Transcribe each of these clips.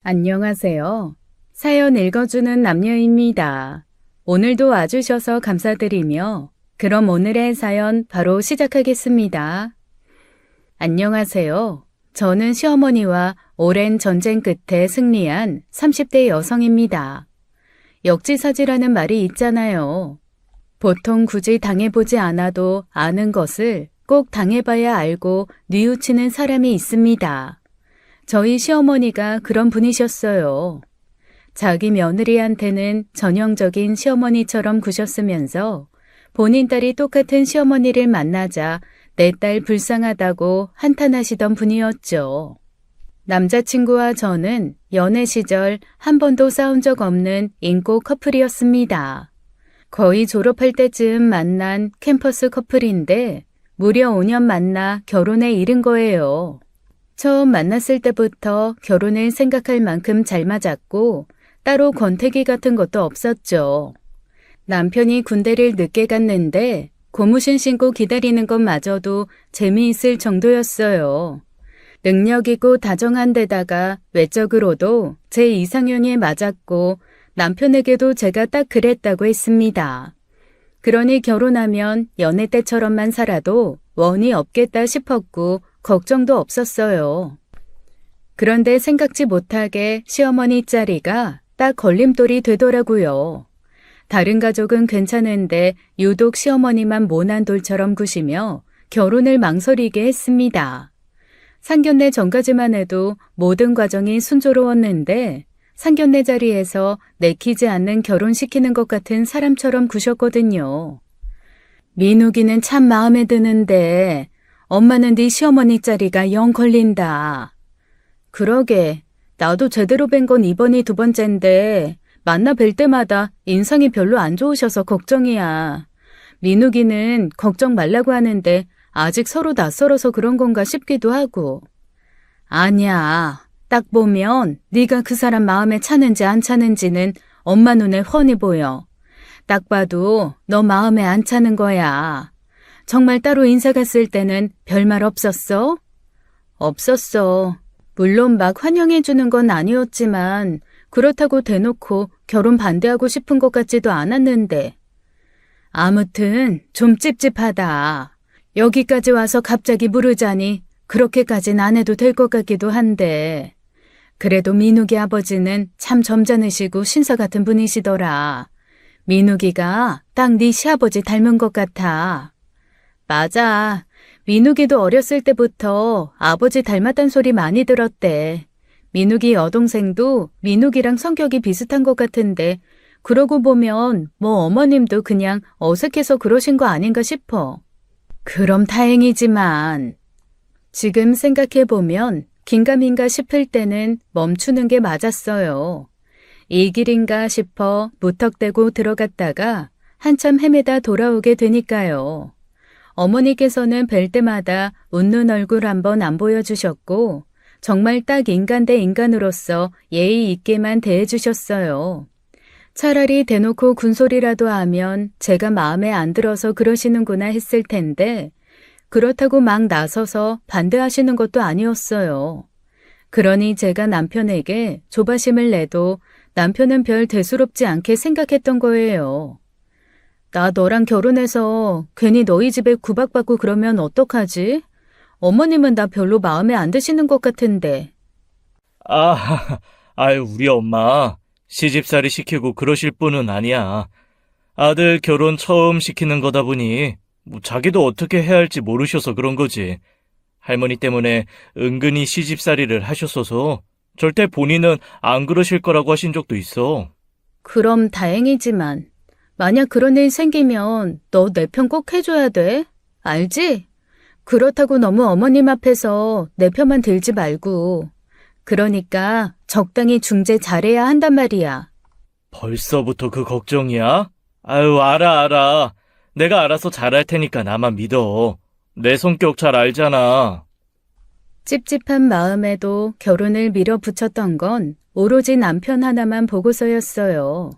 안녕하세요. 사연 읽어주는 남녀입니다. 오늘도 와주셔서 감사드리며 그럼 오늘의 사연 바로 시작하겠습니다. 안녕하세요. 저는 시어머니와 오랜 전쟁 끝에 승리한 30대 여성입니다. 역지사지라는 말이 있잖아요. 보통 굳이 당해보지 않아도 아는 것을 꼭 당해봐야 알고 뉘우치는 사람이 있습니다. 저희 시어머니가 그런 분이셨어요. 자기 며느리한테는 전형적인 시어머니처럼 구셨으면서 본인 딸이 똑같은 시어머니를 만나자 내 딸 불쌍하다고 한탄하시던 분이었죠. 남자친구와 저는 연애 시절 한 번도 싸운 적 없는 인고 커플이었습니다. 거의 졸업할 때쯤 만난 캠퍼스 커플인데 무려 5년 만나 결혼에 이른 거예요. 처음 만났을 때부터 결혼을 생각할 만큼 잘 맞았고 따로 권태기 같은 것도 없었죠. 남편이 군대를 늦게 갔는데 고무신 신고 기다리는 것마저도 재미있을 정도였어요. 능력 있고 다정한 데다가 외적으로도 제 이상형에 맞았고 남편에게도 제가 딱 그랬다고 했습니다. 그러니 결혼하면 연애 때처럼만 살아도 원이 없겠다 싶었고 걱정도 없었어요. 그런데 생각지 못하게 시어머니 자리가 딱 걸림돌이 되더라고요. 다른 가족은 괜찮은데 유독 시어머니만 모난 돌처럼 구시며 결혼을 망설이게 했습니다. 상견례 전까지만 해도 모든 과정이 순조로웠는데 상견례 자리에서 내키지 않는 결혼시키는 것 같은 사람처럼 구셨거든요. 민욱이는 참 마음에 드는데 엄마는 네 시어머니 자리가 영 걸린다. 그러게 나도 제대로 뵌 건 이번이 두 번째인데 만나 뵐 때마다 인상이 별로 안 좋으셔서 걱정이야. 민욱이는 걱정 말라고 하는데 아직 서로 낯설어서 그런 건가 싶기도 하고. 아니야. 딱 보면 네가 그 사람 마음에 차는지 안 차는지는 엄마 눈에 훤히 보여. 딱 봐도 너 마음에 안 차는 거야. 정말 따로 인사 갔을 때는 별말 없었어? 없었어. 물론 막 환영해 주는 건 아니었지만 그렇다고 대놓고 결혼 반대하고 싶은 것 같지도 않았는데. 아무튼 좀 찝찝하다. 여기까지 와서 갑자기 물으자니 그렇게까진 안 해도 될 것 같기도 한데. 그래도 민욱이 아버지는 참 점잖으시고 신사 같은 분이시더라. 민욱이가 딱 네 시아버지 닮은 것 같아. 맞아. 민욱이도 어렸을 때부터 아버지 닮았단 소리 많이 들었대. 민욱이 여동생도 민욱이랑 성격이 비슷한 것 같은데 그러고 보면 뭐 어머님도 그냥 어색해서 그러신 거 아닌가 싶어. 그럼 다행이지만 지금 생각해보면 긴가민가 싶을 때는 멈추는 게 맞았어요. 이 길인가 싶어 무턱대고 들어갔다가 한참 헤매다 돌아오게 되니까요. 어머니께서는 뵐 때마다 웃는 얼굴 한번 안 보여주셨고 정말 딱 인간 대 인간으로서 예의 있게만 대해주셨어요. 차라리 대놓고 군소리라도 하면 제가 마음에 안 들어서 그러시는구나 했을 텐데 그렇다고 막 나서서 반대하시는 것도 아니었어요. 그러니 제가 남편에게 조바심을 내도 남편은 별 대수롭지 않게 생각했던 거예요. 나 너랑 결혼해서 괜히 너희 집에 구박받고 그러면 어떡하지? 어머님은 나 별로 마음에 안 드시는 것 같은데. 우리 엄마 시집살이 시키고 그러실 분은 아니야. 아들 결혼 처음 시키는 거다 보니 자기도 어떻게 해야 할지 모르셔서 그런 거지. 할머니 때문에 은근히 시집살이를 하셨어서 절대 본인은 안 그러실 거라고 하신 적도 있어. 그럼 다행이지만 만약 그런 일 생기면 너 내 편 꼭 해줘야 돼. 알지? 그렇다고 너무 어머님 앞에서 내 편만 들지 말고. 그러니까 적당히 중재 잘해야 한단 말이야. 벌써부터 그 걱정이야? 알아. 내가 알아서 잘할 테니까 나만 믿어. 내 성격 잘 알잖아. 찝찝한 마음에도 결혼을 밀어붙였던 건 오로지 남편 하나만 보고서였어요.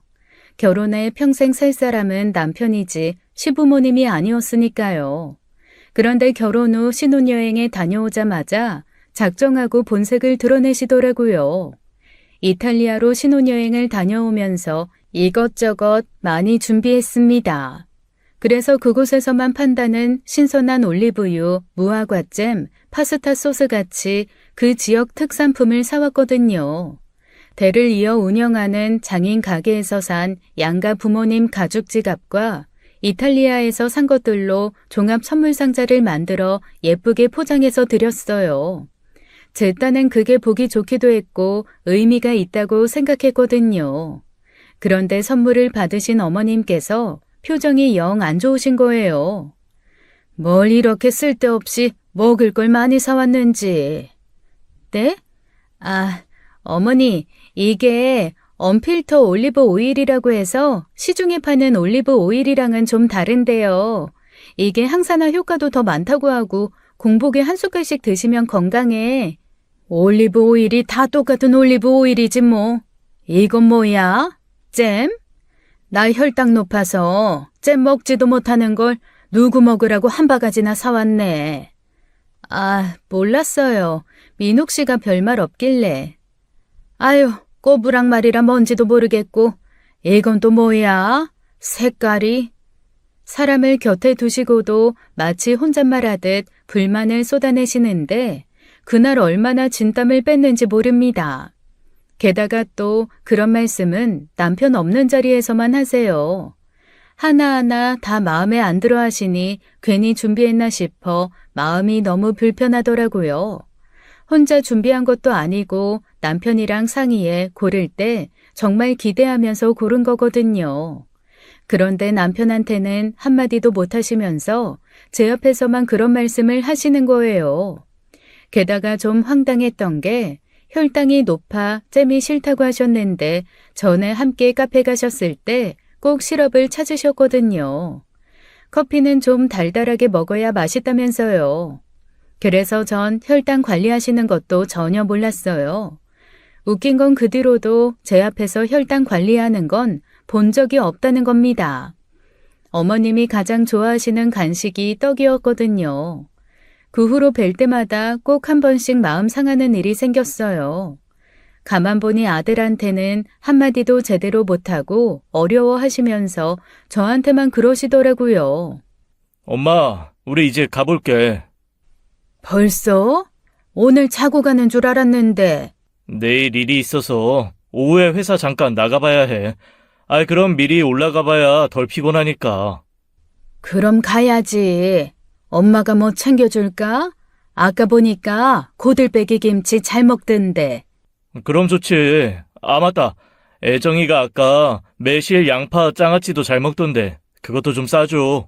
결혼해 평생 살 사람은 남편이지 시부모님이 아니었으니까요. 그런데 결혼 후 신혼여행에 다녀오자마자 작정하고 본색을 드러내시더라고요. 이탈리아로 신혼여행을 다녀오면서 이것저것 많이 준비했습니다. 그래서 그곳에서만 판다는 신선한 올리브유, 무화과잼, 파스타 소스 같이 그 지역 특산품을 사왔거든요. 대를 이어 운영하는 장인 가게에서 산 양가 부모님 가죽 지갑과 이탈리아에서 산 것들로 종합 선물 상자를 만들어 예쁘게 포장해서 드렸어요. 제 딴엔 그게 보기 좋기도 했고 의미가 있다고 생각했거든요. 그런데 선물을 받으신 어머님께서 표정이 영 안 좋으신 거예요. 뭘 이렇게 쓸데없이 먹을 걸 많이 사왔는지. 네? 아, 어머니, 이게 언필터 올리브 오일이라고 해서 시중에 파는 올리브 오일이랑은 좀 다른데요. 이게 항산화 효과도 더 많다고 하고 공복에 한 숟갈씩 드시면 건강해. 올리브 오일이 다 똑같은 올리브 오일이지 뭐. 이건 뭐야? 잼? 나 혈당 높아서 잼 먹지도 못하는 걸 누구 먹으라고 한 바가지나 사왔네. 아, 몰랐어요. 민옥 씨가 별말 없길래. 아유, 꼬부랑말이라 뭔지도 모르겠고. 이건 또 뭐야? 색깔이? 사람을 곁에 두시고도 마치 혼잣말하듯 불만을 쏟아내시는데 그날 얼마나 진땀을 뺐는지 모릅니다. 게다가 또 그런 말씀은 남편 없는 자리에서만 하세요. 하나하나 다 마음에 안 들어 하시니 괜히 준비했나 싶어 마음이 너무 불편하더라고요. 혼자 준비한 것도 아니고 남편이랑 상의해 고를 때 정말 기대하면서 고른 거거든요. 그런데 남편한테는 한마디도 못 하시면서 제 옆에서만 그런 말씀을 하시는 거예요. 게다가 좀 황당했던 게 혈당이 높아 잼이 싫다고 하셨는데 전에 함께 카페 가셨을 때 꼭 시럽을 찾으셨거든요. 커피는 좀 달달하게 먹어야 맛있다면서요. 그래서 전 혈당 관리하시는 것도 전혀 몰랐어요. 웃긴 건 그 뒤로도 제 앞에서 혈당 관리하는 건 본 적이 없다는 겁니다. 어머님이 가장 좋아하시는 간식이 떡이었거든요. 그 후로 뵐 때마다 꼭 한 번씩 마음 상하는 일이 생겼어요. 가만 보니 아들한테는 한마디도 제대로 못하고 어려워하시면서 저한테만 그러시더라고요. 엄마, 우리 이제 가볼게. 벌써? 오늘 자고 가는 줄 알았는데. 내일 일이 있어서 오후에 회사 잠깐 나가봐야 해. 그럼 미리 올라가봐야 덜 피곤하니까. 그럼 가야지. 엄마가 뭐 챙겨줄까? 아까 보니까 고들빼기 김치 잘 먹던데. 그럼 좋지. 맞다. 애정이가 아까 매실 양파 장아찌도 잘 먹던데 그것도 좀 싸줘.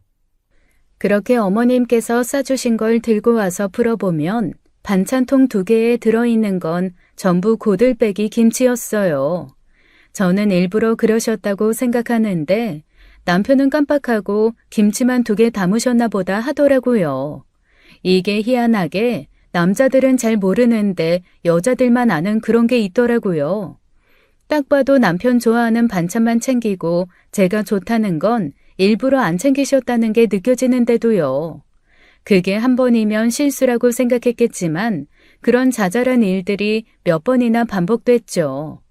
그렇게 어머님께서 싸주신 걸 들고 와서 풀어보면 반찬통 2개에 들어있는 건 전부 고들빼기 김치였어요. 저는 일부러 그러셨다고 생각하는데 남편은 깜빡하고 김치만 2개 담으셨나 보다 하더라고요. 이게 희한하게 남자들은 잘 모르는데 여자들만 아는 그런 게 있더라고요. 딱 봐도 남편 좋아하는 반찬만 챙기고 제가 좋다는 건 일부러 안 챙기셨다는 게 느껴지는데도요. 그게 한 번이면 실수라고 생각했겠지만 그런 자잘한 일들이 몇 번이나 반복됐죠.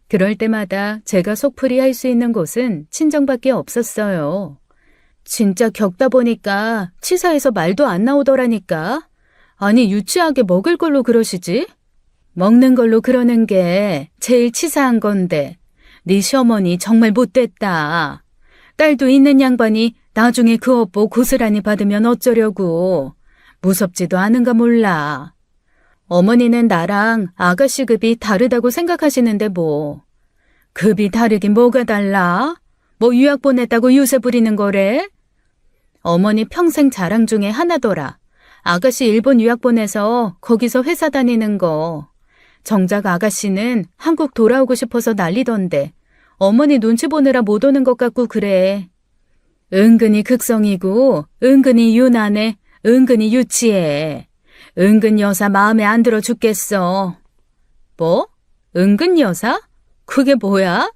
그럴 때마다 제가 속풀이 할 수 있는 곳은 친정밖에 없었어요. 진짜 겪다 보니까 치사해서 말도 안 나오더라니까. 아니 유치하게 먹을 걸로 그러시지? 먹는 걸로 그러는 게 제일 치사한 건데 네 시어머니 정말 못됐다. 딸도 있는 양반이 나중에 그 업보 고스란히 받으면 어쩌려고. 무섭지도 않은가 몰라. 어머니는 나랑 아가씨 급이 다르다고 생각하시는데 뭐. 급이 다르긴 뭐가 달라? 뭐 유학 보냈다고 유세 부리는 거래? 어머니 평생 자랑 중에 하나더라. 아가씨 일본 유학 보내서 거기서 회사 다니는 거. 정작 아가씨는 한국 돌아오고 싶어서 난리던데 어머니 눈치 보느라 못 오는 것 같고 그래. 은근히 극성이고 은근히 유난해. 은근히 유치해. 은근 여사 마음에 안 들어 죽겠어. 뭐? 은근 여사? 그게 뭐야?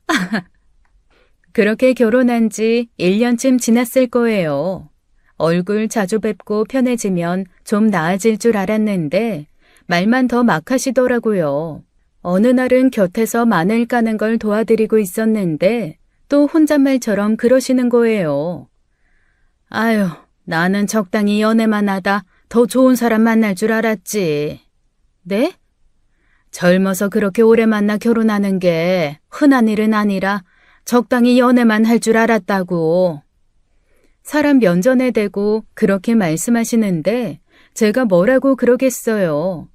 그렇게 결혼한 지 1년쯤 지났을 거예요. 얼굴 자주 뵙고 편해지면 좀 나아질 줄 알았는데 말만 더 막 하시더라고요. 어느 날은 곁에서 마늘 까는 걸 도와드리고 있었는데 또 혼잣말처럼 그러시는 거예요. 아유, 나는 적당히 연애만 하다 더 좋은 사람 만날 줄 알았지. 네? 젊어서 그렇게 오래 만나 결혼하는 게 흔한 일은 아니라 적당히 연애만 할 줄 알았다고. 사람 면전에 대고 그렇게 말씀하시는데 제가 뭐라고 그러겠어요.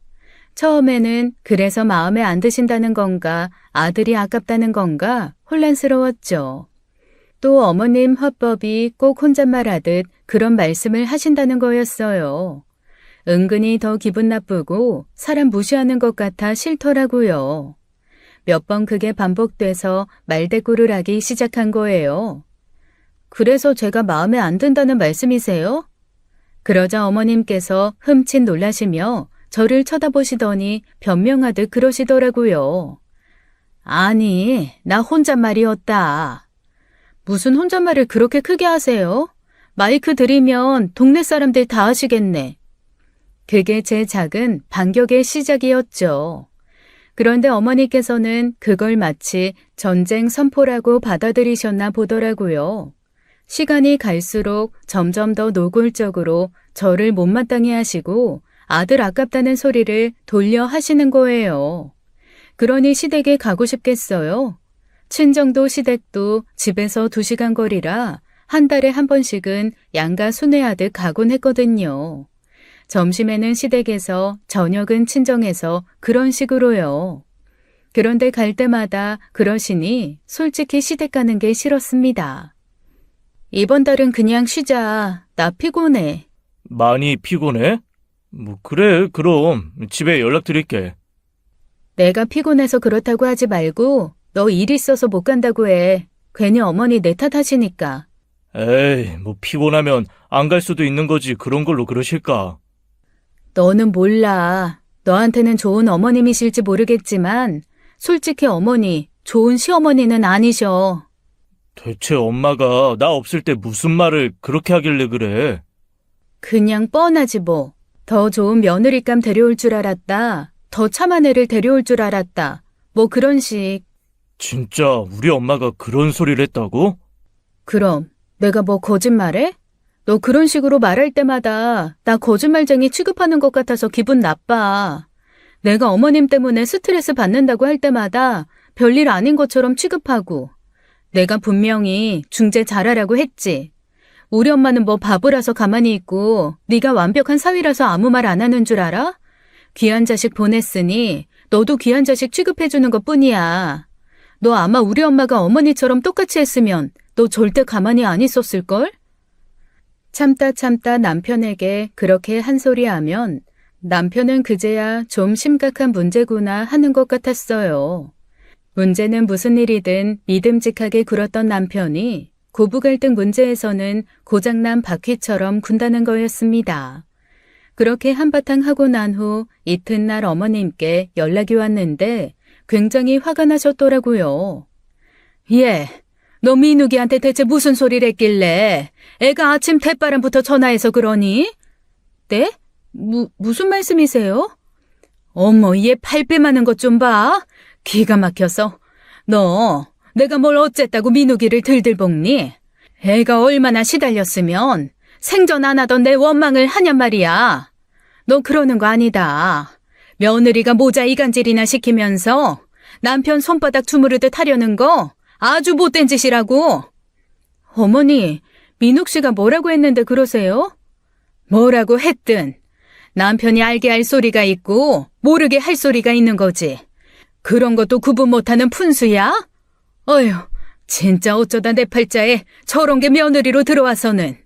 처음에는 그래서 마음에 안 드신다는 건가 아들이 아깝다는 건가 혼란스러웠죠. 또 어머님 화법이 꼭 혼잣말하듯 그런 말씀을 하신다는 거였어요. 은근히 더 기분 나쁘고 사람 무시하는 것 같아 싫더라고요. 몇 번 그게 반복돼서 말대꾸를 하기 시작한 거예요. 그래서 제가 마음에 안 든다는 말씀이세요? 그러자 어머님께서 흠칫 놀라시며 저를 쳐다보시더니 변명하듯 그러시더라고요. 아니, 나 혼잣말이었다. 무슨 혼잣말을 그렇게 크게 하세요? 마이크 들이면 동네 사람들 다 하시겠네. 그게 제 작은 반격의 시작이었죠. 그런데 어머니께서는 그걸 마치 전쟁 선포라고 받아들이셨나 보더라고요. 시간이 갈수록 점점 더 노골적으로 저를 못마땅해 하시고 아들 아깝다는 소리를 돌려 하시는 거예요. 그러니 시댁에 가고 싶겠어요? 친정도 시댁도 집에서 2시간 거리라 한 달에 한 번씩은 양가 순회하듯 가곤 했거든요. 점심에는 시댁에서 저녁은 친정에서 그런 식으로요. 그런데 갈 때마다 그러시니 솔직히 시댁 가는 게 싫었습니다. 이번 달은 그냥 쉬자. 나 피곤해. 많이 피곤해? 뭐 그래, 그럼 집에 연락드릴게. 내가 피곤해서 그렇다고 하지 말고 너 일 있어서 못 간다고 해. 괜히 어머니 내 탓하시니까. 에이, 뭐 피곤하면 안 갈 수도 있는 거지. 그런 걸로 그러실까? 너는 몰라. 너한테는 좋은 어머님이실지 모르겠지만 솔직히 어머니, 좋은 시어머니는 아니셔. 대체 엄마가 나 없을 때 무슨 말을 그렇게 하길래 그래? 그냥 뻔하지 뭐. 더 좋은 며느리감 데려올 줄 알았다. 더 참한 애를 데려올 줄 알았다. 뭐 그런 식. 진짜 우리 엄마가 그런 소리를 했다고? 그럼 내가 뭐 거짓말해? 너 그런 식으로 말할 때마다 나 거짓말쟁이 취급하는 것 같아서 기분 나빠. 내가 어머님 때문에 스트레스 받는다고 할 때마다 별일 아닌 것처럼 취급하고. 내가 분명히 중재 잘하라고 했지. 우리 엄마는 뭐 바보라서 가만히 있고 네가 완벽한 사위라서 아무 말 안 하는 줄 알아? 귀한 자식 보냈으니 너도 귀한 자식 취급해주는 것뿐이야. 너 아마 우리 엄마가 어머니처럼 똑같이 했으면 너 절대 가만히 안 있었을걸? 참다 남편에게 그렇게 한 소리 하면 남편은 그제야 좀 심각한 문제구나 하는 것 같았어요. 문제는 무슨 일이든 믿음직하게 굴었던 남편이 고부 갈등 문제에서는 고장난 바퀴처럼 군다는 거였습니다. 그렇게 한바탕 하고 난 후 이튿날 어머님께 연락이 왔는데 굉장히 화가 나셨더라고요. 얘, 너 민욱이한테 대체 무슨 소리를 했길래 애가 아침 대바람부터 전화해서 그러니? 네? 무슨 말씀이세요? 어머, 얘 팔빼 많은 것 좀 봐. 기가 막혀서. 너 내가 뭘 어쨌다고 민욱이를 들들 볶니? 애가 얼마나 시달렸으면 생전 안 하던 내 원망을 하냔 말이야. 너 그러는 거 아니다. 며느리가 모자 이간질이나 시키면서 남편 손바닥 주무르듯 하려는 거 아주 못된 짓이라고. 어머니, 민욱 씨가 뭐라고 했는데 그러세요? 뭐라고 했든 남편이 알게 할 소리가 있고 모르게 할 소리가 있는 거지. 그런 것도 구분 못하는 푼수야? 어휴, 진짜 어쩌다 내 팔자에 저런 게 며느리로 들어와서는.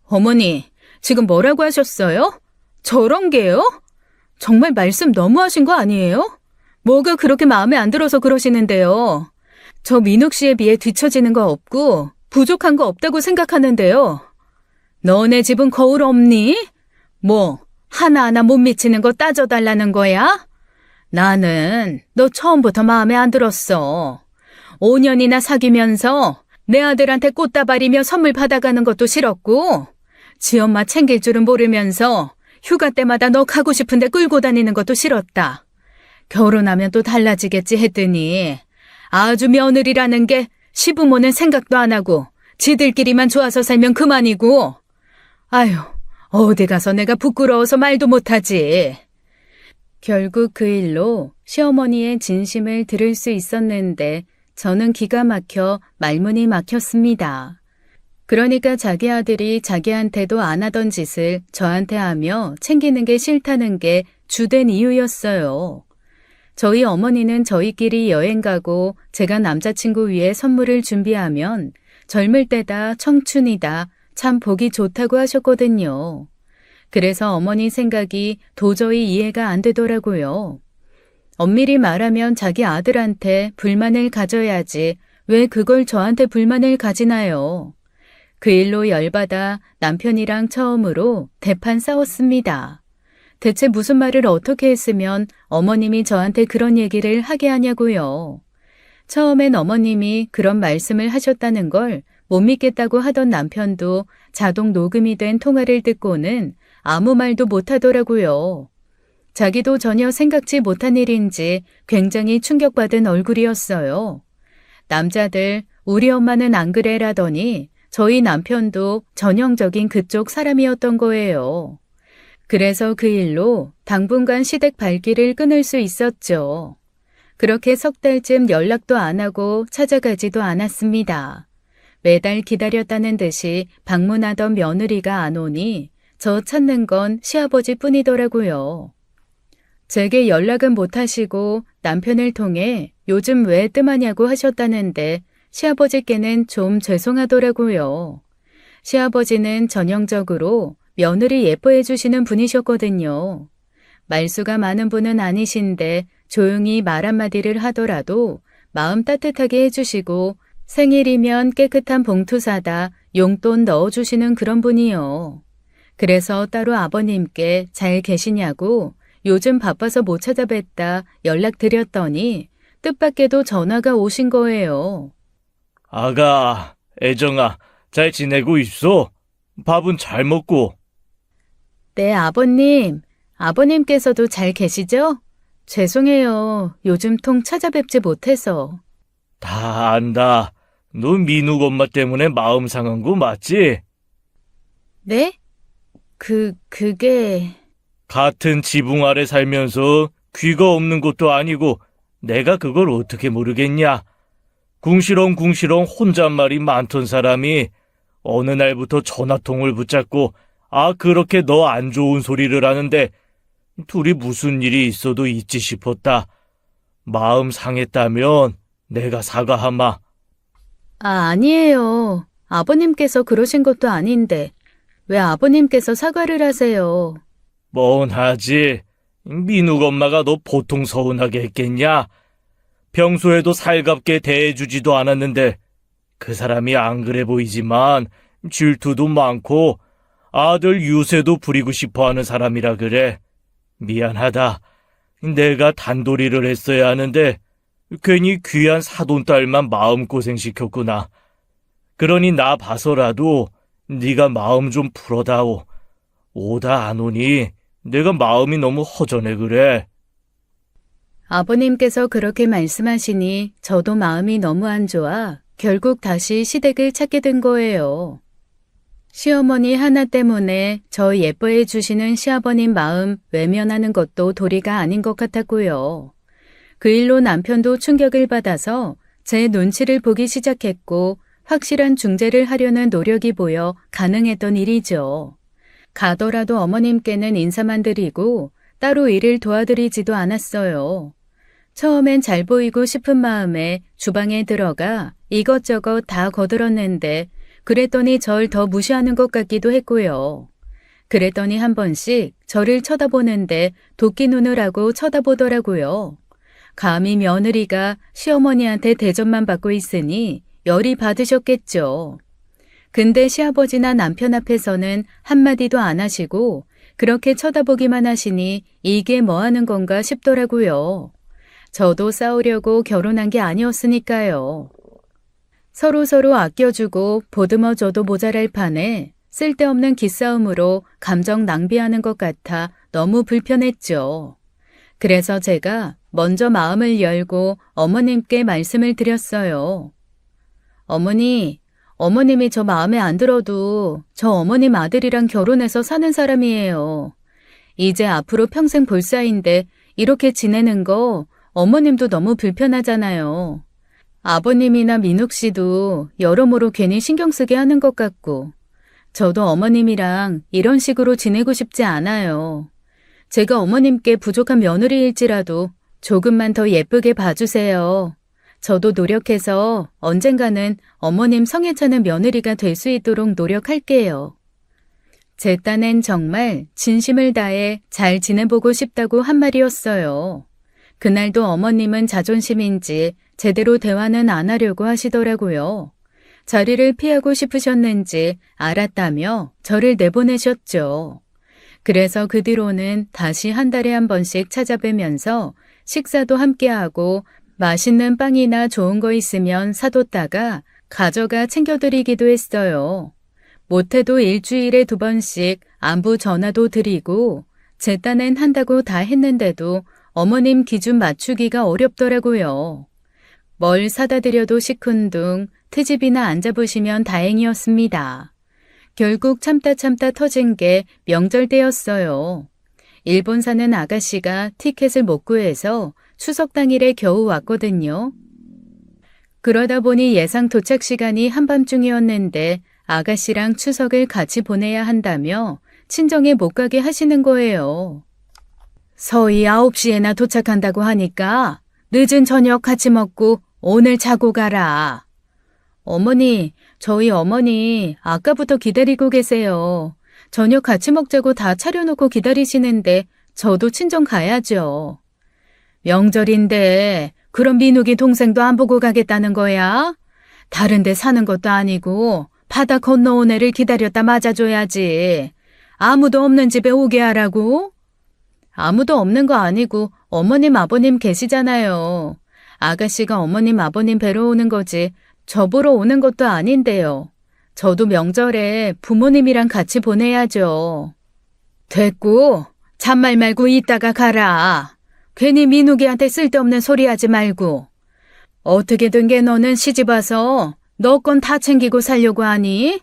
어머니, 지금 뭐라고 하셨어요? 저런 게요? 정말 말씀 너무하신 거 아니에요? 뭐가 그렇게 마음에 안 들어서 그러시는데요. 저 민욱 씨에 비해 뒤처지는 거 없고 부족한 거 없다고 생각하는데요. 너네 집은 거울 없니? 뭐 하나하나 못 미치는 거 따져달라는 거야? 나는 너 처음부터 마음에 안 들었어. 5년이나 사귀면서 내 아들한테 꽃다발이며 선물 받아가는 것도 싫었고 지엄마 챙길 줄은 모르면서 휴가 때마다 너 가고 싶은데 끌고 다니는 것도 싫었다. 결혼하면 또 달라지겠지 했더니 아주 며느리라는 게 시부모는 생각도 안 하고 지들끼리만 좋아서 살면 그만이고. 아휴, 어디 가서 내가 부끄러워서 말도 못하지. 결국 그 일로 시어머니의 진심을 들을 수 있었는데 저는 기가 막혀 말문이 막혔습니다. 그러니까 자기 아들이 자기한테도 안 하던 짓을 저한테 하며 챙기는 게 싫다는 게 주된 이유였어요. 저희 어머니는 저희끼리 여행 가고 제가 남자친구 위해 선물을 준비하면 젊을 때다, 청춘이다, 참 보기 좋다고 하셨거든요. 그래서 어머니 생각이 도저히 이해가 안 되더라고요. 엄밀히 말하면 자기 아들한테 불만을 가져야지 왜 그걸 저한테 불만을 가지나요? 그 일로 열받아 남편이랑 처음으로 대판 싸웠습니다. 대체 무슨 말을 어떻게 했으면 어머님이 저한테 그런 얘기를 하게 하냐고요. 처음엔 어머님이 그런 말씀을 하셨다는 걸 못 믿겠다고 하던 남편도 자동 녹음이 된 통화를 듣고는 아무 말도 못 하더라고요. 자기도 전혀 생각지 못한 일인지 굉장히 충격받은 얼굴이었어요. 남자들 우리 엄마는 안 그래라더니 저희 남편도 전형적인 그쪽 사람이었던 거예요. 그래서 그 일로 당분간 시댁 발길을 끊을 수 있었죠. 그렇게 석 달쯤 연락도 안 하고 찾아가지도 않았습니다. 매달 기다렸다는 듯이 방문하던 며느리가 안 오니 저 찾는 건 시아버지 뿐이더라고요. 제게 연락은 못 하시고 남편을 통해 요즘 왜 뜸하냐고 하셨다는데 시아버지께는 좀 죄송하더라고요. 시아버지는 전형적으로 며느리 예뻐해 주시는 분이셨거든요. 말수가 많은 분은 아니신데 조용히 말 한마디를 하더라도 마음 따뜻하게 해주시고 생일이면 깨끗한 봉투 사다 용돈 넣어주시는 그런 분이요. 그래서 따로 아버님께 잘 계시냐고 요즘 바빠서 못 찾아뵀다 연락드렸더니 뜻밖에도 전화가 오신 거예요. 아가, 애정아, 잘 지내고 있어? 밥은 잘 먹고? 네, 아버님. 아버님께서도 잘 계시죠? 죄송해요. 요즘 통 찾아뵙지 못해서. 다 안다. 너 민욱 엄마 때문에 마음 상한 거 맞지? 네? 그게... 같은 지붕 아래 살면서 귀가 없는 것도 아니고 내가 그걸 어떻게 모르겠냐? 궁시렁궁시렁 혼잣말이 많던 사람이 어느 날부터 전화통을 붙잡고 그렇게 너 안 좋은 소리를 하는데 둘이 무슨 일이 있어도 있지 싶었다. 마음 상했다면 내가 사과하마. 아니에요. 아버님께서 그러신 것도 아닌데 왜 아버님께서 사과를 하세요? 뻔하지. 민욱 엄마가 너 보통 서운하게 했겠냐? 평소에도 살갑게 대해주지도 않았는데 그 사람이 안 그래 보이지만 질투도 많고 아들 유세도 부리고 싶어하는 사람이라 그래. 미안하다. 내가 단도리를 했어야 하는데 괜히 귀한 사돈딸만 마음고생시켰구나. 그러니 나 봐서라도 네가 마음 좀 풀어다오. 오다 안 오니 내가 마음이 너무 허전해 그래. 아버님께서 그렇게 말씀하시니 저도 마음이 너무 안 좋아 결국 다시 시댁을 찾게 된 거예요. 시어머니 하나 때문에 저 예뻐해 주시는 시아버님 마음 외면하는 것도 도리가 아닌 것 같았고요. 그 일로 남편도 충격을 받아서 제 눈치를 보기 시작했고 확실한 중재를 하려는 노력이 보여 가능했던 일이죠. 가더라도 어머님께는 인사만 드리고 따로 일을 도와드리지도 않았어요. 처음엔 잘 보이고 싶은 마음에 주방에 들어가 이것저것 다 거들었는데 그랬더니 절 더 무시하는 것 같기도 했고요. 그랬더니 한 번씩 저를 쳐다보는데 도끼 눈을 하고 쳐다보더라고요. 감히 며느리가 시어머니한테 대접만 받고 있으니 열이 받으셨겠죠. 근데 시아버지나 남편 앞에서는 한마디도 안 하시고 그렇게 쳐다보기만 하시니 이게 뭐 하는 건가 싶더라고요. 저도 싸우려고 결혼한 게 아니었으니까요. 서로서로 아껴주고 보듬어줘도 모자랄 판에 쓸데없는 기싸움으로 감정 낭비하는 것 같아 너무 불편했죠. 그래서 제가 먼저 마음을 열고 어머님께 말씀을 드렸어요. 어머니, 어머님이 저 마음에 안 들어도 저 어머님 아들이랑 결혼해서 사는 사람이에요. 이제 앞으로 평생 볼 사이인데 이렇게 지내는 거 어머님도 너무 불편하잖아요. 아버님이나 민욱 씨도 여러모로 괜히 신경 쓰게 하는 것 같고, 저도 어머님이랑 이런 식으로 지내고 싶지 않아요. 제가 어머님께 부족한 며느리일지라도 조금만 더 예쁘게 봐주세요. 저도 노력해서 언젠가는 어머님 성에 차는 며느리가 될 수 있도록 노력할게요. 제 딴엔 정말 진심을 다해 잘 지내보고 싶다고 한 말이었어요. 그날도 어머님은 자존심인지 제대로 대화는 안 하려고 하시더라고요. 자리를 피하고 싶으셨는지 알았다며 저를 내보내셨죠. 그래서 그 뒤로는 다시 한 달에 한 번씩 찾아뵈면서 식사도 함께하고 맛있는 빵이나 좋은 거 있으면 사뒀다가 가져가 챙겨드리기도 했어요. 못해도 일주일에 2번씩 안부 전화도 드리고 제 딴엔 한다고 다 했는데도 어머님 기준 맞추기가 어렵더라고요. 뭘 사다 드려도 시큰둥 트집이나 안 잡으시면 다행이었습니다. 결국 참다 터진 게 명절 때였어요. 일본 사는 아가씨가 티켓을 못 구해서 추석 당일에 겨우 왔거든요. 그러다 보니 예상 도착 시간이 한밤중이었는데 아가씨랑 추석을 같이 보내야 한다며 친정에 못 가게 하시는 거예요. 서희 9시에나 도착한다고 하니까 늦은 저녁 같이 먹고 오늘 자고 가라. 어머니, 저희 어머니 아까부터 기다리고 계세요. 저녁 같이 먹자고 다 차려놓고 기다리시는데 저도 친정 가야죠. 명절인데 그럼 민욱이 동생도 안 보고 가겠다는 거야? 다른 데 사는 것도 아니고 바다 건너온 애를 기다렸다 맞아줘야지. 아무도 없는 집에 오게 하라고? 아무도 없는 거 아니고 어머님 아버님 계시잖아요. 아가씨가 어머님 아버님 뵈러 오는 거지 저 보러 오는 것도 아닌데요. 저도 명절에 부모님이랑 같이 보내야죠. 됐고 잔말 말고 이따가 가라. 괜히 민욱이한테 쓸데없는 소리 하지 말고. 어떻게 된 게 너는 시집 와서 너 건 다 챙기고 살려고 하니?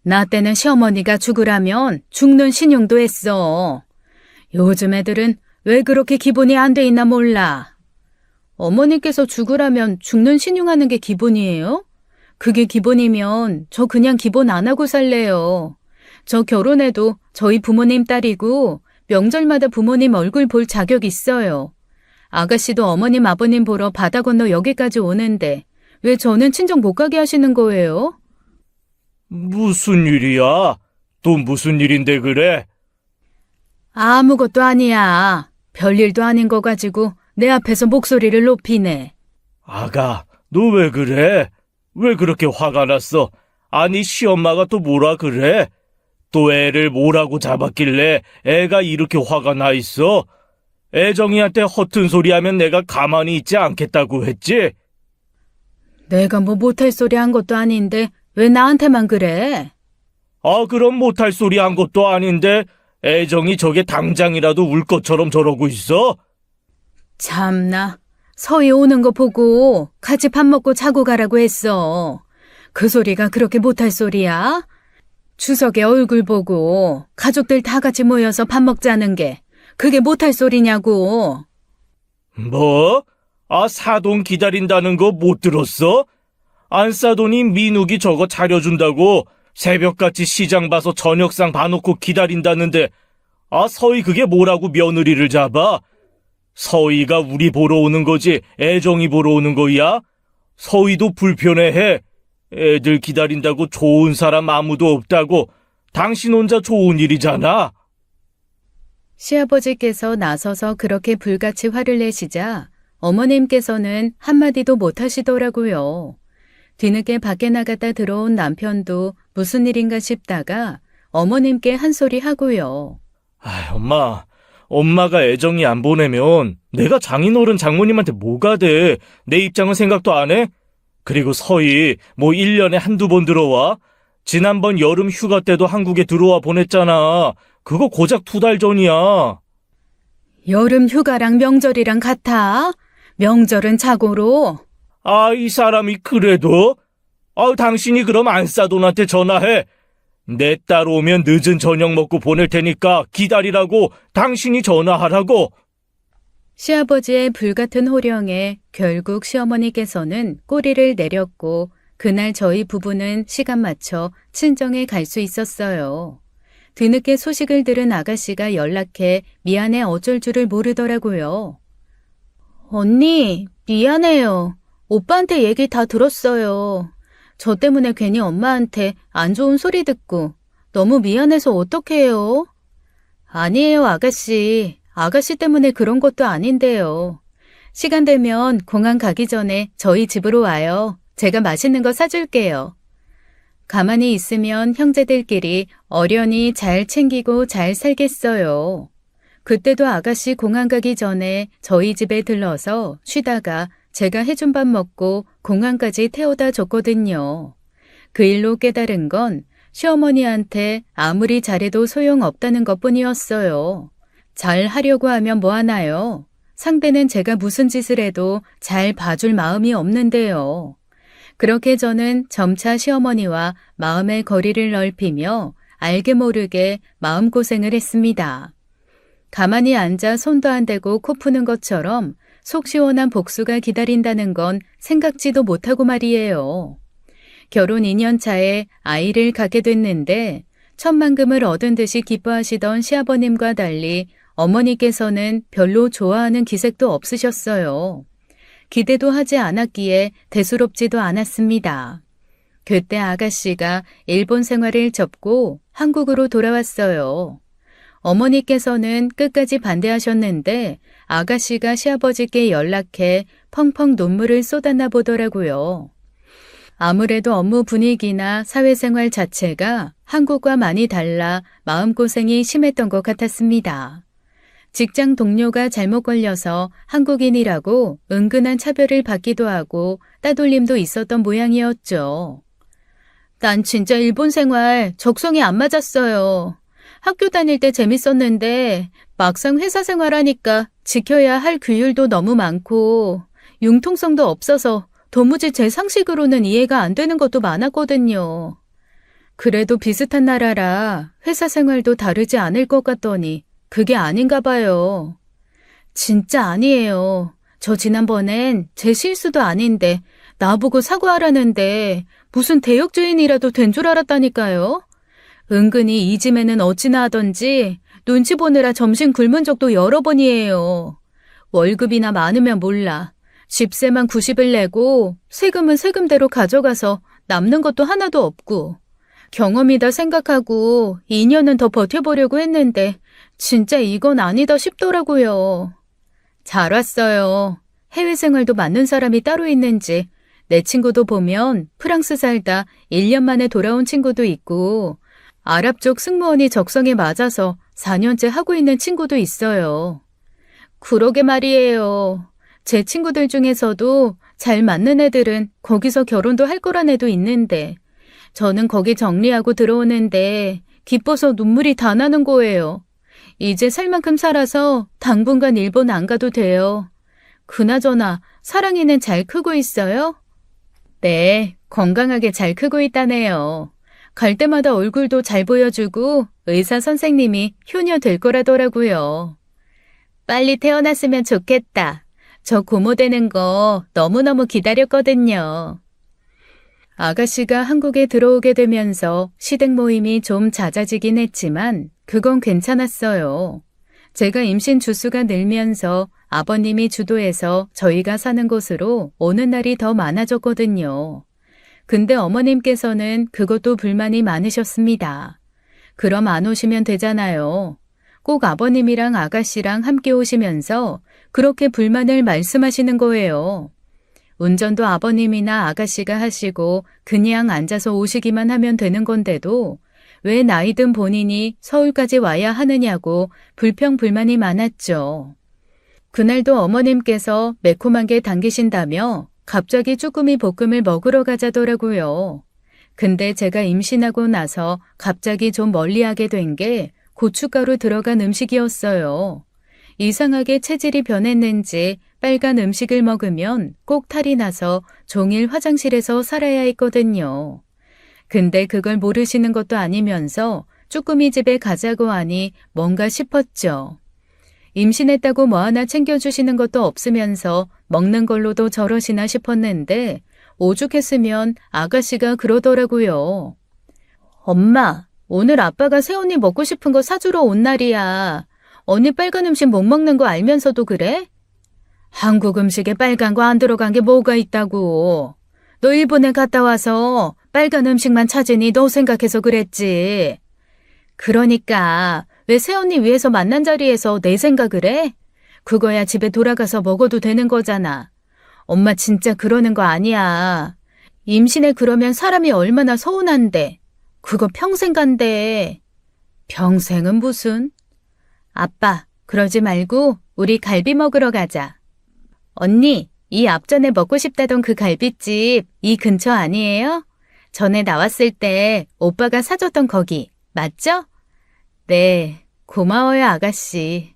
나 때는 시어머니가 죽으라면 죽는 신용도 했어. 요즘 애들은 왜 그렇게 기본이 안 돼 있나 몰라. 어머니께서 죽으라면 죽는 신용하는 게 기본이에요? 그게 기본이면 저 그냥 기본 안 하고 살래요. 저 결혼해도 저희 부모님 딸이고 명절마다 부모님 얼굴 볼 자격 있어요. 아가씨도 어머님 아버님 보러 바다 건너 여기까지 오는데 왜 저는 친정 못 가게 하시는 거예요? 무슨 일이야? 또 무슨 일인데 그래? 아무것도 아니야. 별일도 아닌 거 가지고 내 앞에서 목소리를 높이네. 아가, 너 왜 그래? 왜 그렇게 화가 났어? 아니, 시엄마가 또 뭐라 그래? 또 애를 뭐라고 잡았길래 애가 이렇게 화가 나 있어? 애정이한테 허튼 소리 하면 내가 가만히 있지 않겠다고 했지? 내가 뭐 못할 소리 한 것도 아닌데 왜 나한테만 그래? 아, 그럼 못할 소리 한 것도 아닌데 애정이 저게 당장이라도 울 것처럼 저러고 있어? 참나, 서희 오는 거 보고 같이 밥 먹고 자고 가라고 했어. 그 소리가 그렇게 못할 소리야? 추석에 얼굴 보고 가족들 다 같이 모여서 밥 먹자는 게 그게 못할 소리냐고. 뭐? 아, 사돈 기다린다는 거 못 들었어? 안 싸더니 민욱이 저거 차려준다고 새벽같이 시장 봐서 저녁상 봐놓고 기다린다는데 아, 서희 그게 뭐라고 며느리를 잡아? 서희가 우리 보러 오는 거지 애정이 보러 오는 거야? 서희도 불편해해. 애들 기다린다고 좋은 사람 아무도 없다고. 당신 혼자 좋은 일이잖아. 시아버지께서 나서서 그렇게 불같이 화를 내시자 어머님께서는 한마디도 못 하시더라고요. 뒤늦게 밖에 나갔다 들어온 남편도 무슨 일인가 싶다가 어머님께 한 소리 하고요. 아, 엄마가 애정이 안 보내면 내가 장인어른 장모님한테 뭐가 돼? 내 입장은 생각도 안 해? 그리고 서희 뭐 1년에 한두 번 들어와? 지난번 여름 휴가 때도 한국에 들어와 보냈잖아. 그거 고작 2달 전이야. 여름 휴가랑 명절이랑 같아? 명절은 자고로. 아, 이 사람이 그래도? 당신이 그럼 안싸돈한테 전화해. 내 딸 오면 늦은 저녁 먹고 보낼 테니까 기다리라고 당신이 전화하라고. 시아버지의 불같은 호령에 결국 시어머니께서는 꼬리를 내렸고 그날 저희 부부는 시간 맞춰 친정에 갈 수 있었어요. 뒤늦게 소식을 들은 아가씨가 연락해 미안해 어쩔 줄을 모르더라고요. 언니, 미안해요. 오빠한테 얘기 다 들었어요. 저 때문에 괜히 엄마한테 안 좋은 소리 듣고 너무 미안해서 어떡해요? 아니에요, 아가씨. 아가씨 때문에 그런 것도 아닌데요. 시간 되면 공항 가기 전에 저희 집으로 와요. 제가 맛있는 거 사줄게요. 가만히 있으면 형제들끼리 어련히 잘 챙기고 잘 살겠어요. 그때도 아가씨 공항 가기 전에 저희 집에 들러서 쉬다가 제가 해준 밥 먹고 공항까지 태워다 줬거든요. 그 일로 깨달은 건 시어머니한테 아무리 잘해도 소용없다는 것뿐이었어요. 잘 하려고 하면 뭐하나요? 상대는 제가 무슨 짓을 해도 잘 봐줄 마음이 없는데요. 그렇게 저는 점차 시어머니와 마음의 거리를 넓히며 알게 모르게 마음고생을 했습니다. 가만히 앉아 손도 안 대고 코 푸는 것처럼 속 시원한 복수가 기다린다는 건 생각지도 못하고 말이에요. 결혼 2년 차에 아이를 갖게 됐는데 천만금을 얻은 듯이 기뻐하시던 시아버님과 달리 어머니께서는 별로 좋아하는 기색도 없으셨어요. 기대도 하지 않았기에 대수롭지도 않았습니다. 그때 아가씨가 일본 생활을 접고 한국으로 돌아왔어요. 어머니께서는 끝까지 반대하셨는데 아가씨가 시아버지께 연락해 펑펑 눈물을 쏟았나 보더라고요. 아무래도 업무 분위기나 사회생활 자체가 한국과 많이 달라 마음고생이 심했던 것 같았습니다. 직장 동료가 잘못 걸려서 한국인이라고 은근한 차별을 받기도 하고 따돌림도 있었던 모양이었죠. 난 진짜 일본 생활 적성이 안 맞았어요. 학교 다닐 때 재밌었는데 막상 회사 생활하니까 지켜야 할 규율도 너무 많고 융통성도 없어서 도무지 제 상식으로는 이해가 안 되는 것도 많았거든요. 그래도 비슷한 나라라 회사 생활도 다르지 않을 것 같더니 그게 아닌가 봐요. 진짜 아니에요. 저 지난번엔 제 실수도 아닌데 나보고 사과하라는데 무슨 대역죄인이라도 된 줄 알았다니까요. 은근히 이 짐에는 어찌나 하던지 눈치 보느라 점심 굶은 적도 여러 번이에요. 월급이나 많으면 몰라. 집세만 90을 내고 세금은 세금대로 가져가서 남는 것도 하나도 없고 경험이다 생각하고 2년은 더 버텨보려고 했는데 진짜 이건 아니다 싶더라고요. 잘 왔어요. 해외 생활도 맞는 사람이 따로 있는지 내 친구도 보면 프랑스 살다 1년 만에 돌아온 친구도 있고 아랍 쪽 승무원이 적성에 맞아서 4년째 하고 있는 친구도 있어요. 그러게 말이에요. 제 친구들 중에서도 잘 맞는 애들은 거기서 결혼도 할 거란 애도 있는데 저는 거기 정리하고 들어오는데 기뻐서 눈물이 다 나는 거예요. 이제 살 만큼 살아서 당분간 일본 안 가도 돼요. 그나저나 사랑이는 잘 크고 있어요? 네, 건강하게 잘 크고 있다네요. 갈 때마다 얼굴도 잘 보여주고 의사 선생님이 효녀 될 거라더라고요. 빨리 태어났으면 좋겠다. 저 고모 되는 거 너무너무 기다렸거든요. 아가씨가 한국에 들어오게 되면서 시댁 모임이 좀 잦아지긴 했지만 그건 괜찮았어요. 제가 임신 주수가 늘면서 아버님이 주도해서 저희가 사는 곳으로 오는 날이 더 많아졌거든요. 근데 어머님께서는 그것도 불만이 많으셨습니다. 그럼 안 오시면 되잖아요. 꼭 아버님이랑 아가씨랑 함께 오시면서 그렇게 불만을 말씀하시는 거예요. 운전도 아버님이나 아가씨가 하시고 그냥 앉아서 오시기만 하면 되는 건데도 왜 나이든 본인이 서울까지 와야 하느냐고 불평불만이 많았죠. 그날도 어머님께서 매콤한 게 당기신다며 갑자기 쭈꾸미 볶음을 먹으러 가자더라고요. 근데 제가 임신하고 나서 갑자기 좀 멀리하게 된 게 고춧가루 들어간 음식이었어요. 이상하게 체질이 변했는지 빨간 음식을 먹으면 꼭 탈이 나서 종일 화장실에서 살아야 했거든요. 근데 그걸 모르시는 것도 아니면서 쭈꾸미 집에 가자고 하니 뭔가 싶었죠. 임신했다고 뭐 하나 챙겨주시는 것도 없으면서 먹는 걸로도 저러시나 싶었는데 오죽했으면 아가씨가 그러더라고요. 엄마, 오늘 아빠가 새언니 먹고 싶은 거 사주러 온 날이야. 언니 빨간 음식 못 먹는 거 알면서도 그래? 한국 음식에 빨간 거 안 들어간 게 뭐가 있다고. 너 일본에 갔다 와서 빨간 음식만 찾으니 너 생각해서 그랬지. 그러니까 왜 새언니 위해서 만난 자리에서 내 생각을 해? 그거야 집에 돌아가서 먹어도 되는 거잖아. 엄마 진짜 그러는 거 아니야. 임신해 그러면 사람이 얼마나 서운한데. 그거 평생 간대. 평생은 무슨? 아빠, 그러지 말고 우리 갈비 먹으러 가자. 언니, 이 앞전에 먹고 싶다던 그 갈비집 이 근처 아니에요? 전에 나왔을 때 오빠가 사줬던 거기, 맞죠? 네, 고마워요, 아가씨.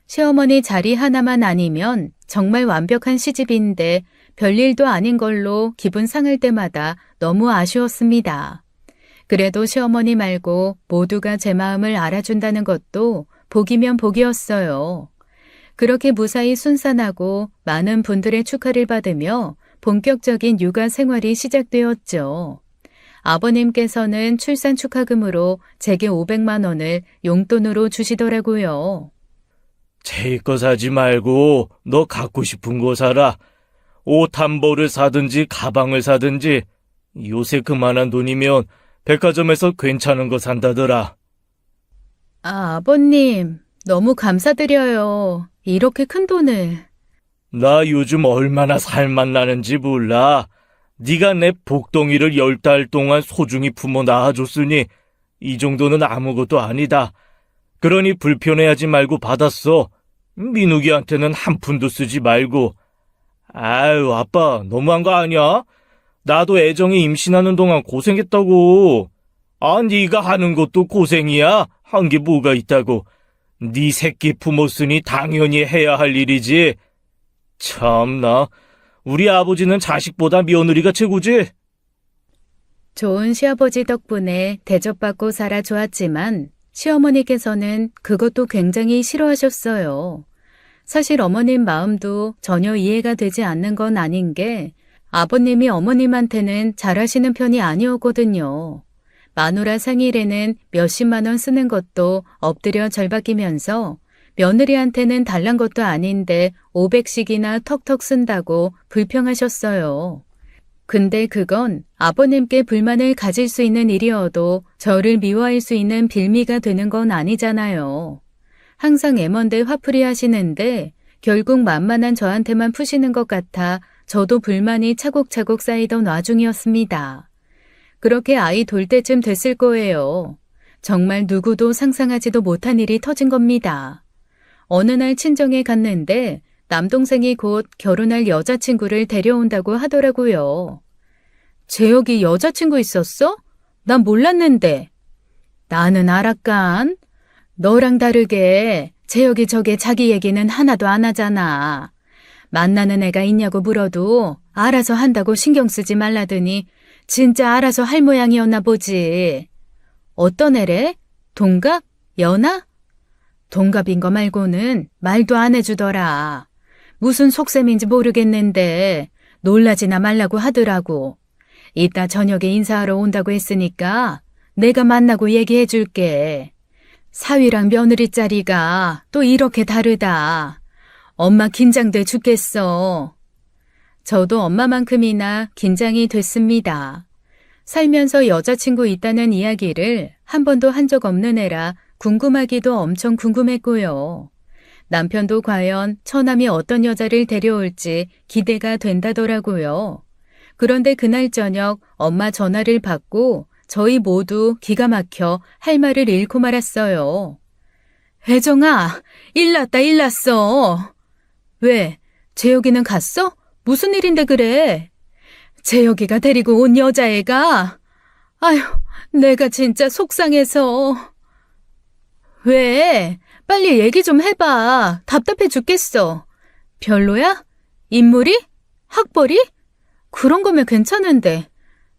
시어머니 자리 하나만 아니면 정말 완벽한 시집인데 별일도 아닌 걸로 기분 상할 때마다 너무 아쉬웠습니다. 그래도 시어머니 말고 모두가 제 마음을 알아준다는 것도 복이면 복이었어요. 그렇게 무사히 순산하고 많은 분들의 축하를 받으며 본격적인 육아 생활이 시작되었죠. 아버님께서는 출산 축하금으로 제게 500만 원을 용돈으로 주시더라고요. 제 거 사지 말고 너 갖고 싶은 거 사라. 옷 한 벌을 사든지 가방을 사든지 요새 그만한 돈이면 백화점에서 괜찮은 거 산다더라. 아버님, 너무 감사드려요. 이렇게 큰 돈을. 나 요즘 얼마나 살맛 나는지 몰라. 네가 내 복덩이를 10달 동안 소중히 품어 낳아줬으니 이 정도는 아무것도 아니다. 그러니 불편해하지 말고 받았어. 민욱이한테는 한 푼도 쓰지 말고. 아유, 아빠 너무한 거 아니야? 나도 애정이 임신하는 동안 고생했다고. 아, 네가 하는 것도 고생이야? 한 게 뭐가 있다고. 네 새끼 품었으니 당연히 해야 할 일이지. 참나, 우리 아버지는 자식보다 며느리가 최고지? 좋은 시아버지 덕분에 대접받고 살아 좋았지만 시어머니께서는 그것도 굉장히 싫어하셨어요. 사실 어머님 마음도 전혀 이해가 되지 않는 건 아닌 게 아버님이 어머님한테는 잘하시는 편이 아니었거든요. 마누라 생일에는 몇십만 원 쓰는 것도 엎드려 절박이면서 며느리한테는 달란 것도 아닌데 500씩이나 턱턱 쓴다고 불평하셨어요. 근데 그건 아버님께 불만을 가질 수 있는 일이어도 저를 미워할 수 있는 빌미가 되는 건 아니잖아요. 항상 애먼데 화풀이 하시는데 결국 만만한 저한테만 푸시는 것 같아 저도 불만이 차곡차곡 쌓이던 와중이었습니다. 그렇게 아이 돌 때쯤 됐을 거예요. 정말 누구도 상상하지도 못한 일이 터진 겁니다. 어느 날 친정에 갔는데 남동생이 곧 결혼할 여자친구를 데려온다고 하더라고요. 재혁이 여자친구 있었어? 난 몰랐는데. 나는 알았간. 너랑 다르게 재혁이 저게 자기 얘기는 하나도 안 하잖아. 만나는 애가 있냐고 물어도 알아서 한다고 신경 쓰지 말라더니 진짜 알아서 할 모양이었나 보지. 어떤 애래? 동갑? 연하? 동갑인 거 말고는 말도 안 해주더라. 무슨 속셈인지 모르겠는데 놀라지나 말라고 하더라고. 이따 저녁에 인사하러 온다고 했으니까 내가 만나고 얘기해 줄게. 사위랑 며느리 자리가 또 이렇게 다르다. 엄마 긴장돼 죽겠어. 저도 엄마만큼이나 긴장이 됐습니다. 살면서 여자친구 있다는 이야기를 한 번도 한 적 없는 애라 궁금하기도 엄청 궁금했고요. 남편도 과연 처남이 어떤 여자를 데려올지 기대가 된다더라고요. 그런데 그날 저녁 엄마 전화를 받고 저희 모두 기가 막혀 할 말을 잃고 말았어요. 혜정아, 일났다 일났어. 왜? 재혁이는 갔어? 무슨 일인데 그래? 재혁이가 데리고 온 여자애가? 아휴, 내가 진짜 속상해서. 왜? 빨리 얘기 좀 해봐. 답답해 죽겠어. 별로야? 인물이? 학벌이? 그런 거면 괜찮은데.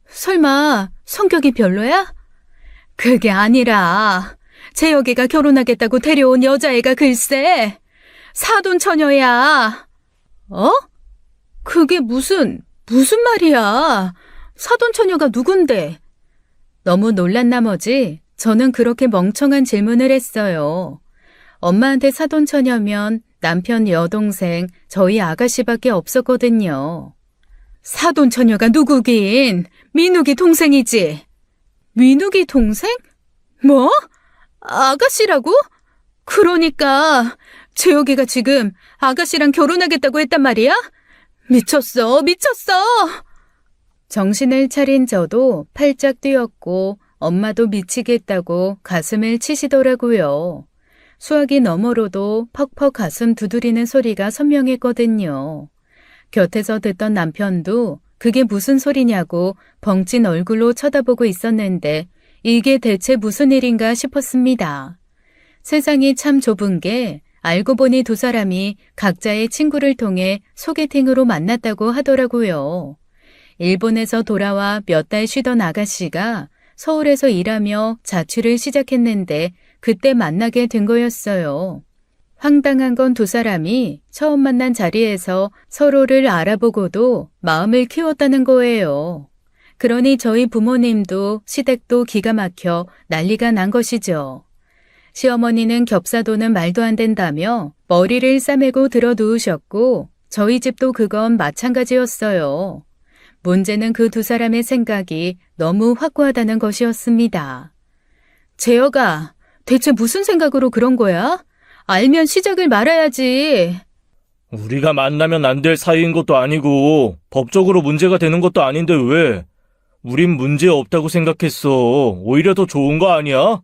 설마 성격이 별로야? 그게 아니라 재혁이가 결혼하겠다고 데려온 여자애가 글쎄 사돈처녀야. 어? 그게 무슨 말이야. 사돈처녀가 누군데? 너무 놀란 나머지 저는 그렇게 멍청한 질문을 했어요. 엄마한테 사돈처녀면 남편 여동생 저희 아가씨밖에 없었거든요. 사돈처녀가 누구긴? 민욱이 동생이지. 민욱이 동생? 뭐? 아가씨라고? 그러니까 재혁이가 지금 아가씨랑 결혼하겠다고 했단 말이야? 미쳤어. 정신을 차린 저도 팔짝 뛰었고 엄마도 미치겠다고 가슴을 치시더라고요. 수화기 너머로도 퍽퍽 가슴 두드리는 소리가 선명했거든요. 곁에서 듣던 남편도 그게 무슨 소리냐고 벙찐 얼굴로 쳐다보고 있었는데 이게 대체 무슨 일인가 싶었습니다. 세상이 참 좁은 게 알고 보니 두 사람이 각자의 친구를 통해 소개팅으로 만났다고 하더라고요. 일본에서 돌아와 몇 달 쉬던 아가씨가 서울에서 일하며 자취를 시작했는데 그때 만나게 된 거였어요. 황당한 건 두 사람이 처음 만난 자리에서 서로를 알아보고도 마음을 키웠다는 거예요. 그러니 저희 부모님도 시댁도 기가 막혀 난리가 난 것이죠. 시어머니는 겹사도는 말도 안 된다며 머리를 싸매고 들어 누우셨고 저희 집도 그건 마찬가지였어요. 문제는 그 두 사람의 생각이 너무 확고하다는 것이었습니다. 재혁아, 대체 무슨 생각으로 그런 거야? 알면 시작을 말아야지. 우리가 만나면 안 될 사이인 것도 아니고 법적으로 문제가 되는 것도 아닌데 왜? 우린 문제 없다고 생각했어. 오히려 더 좋은 거 아니야?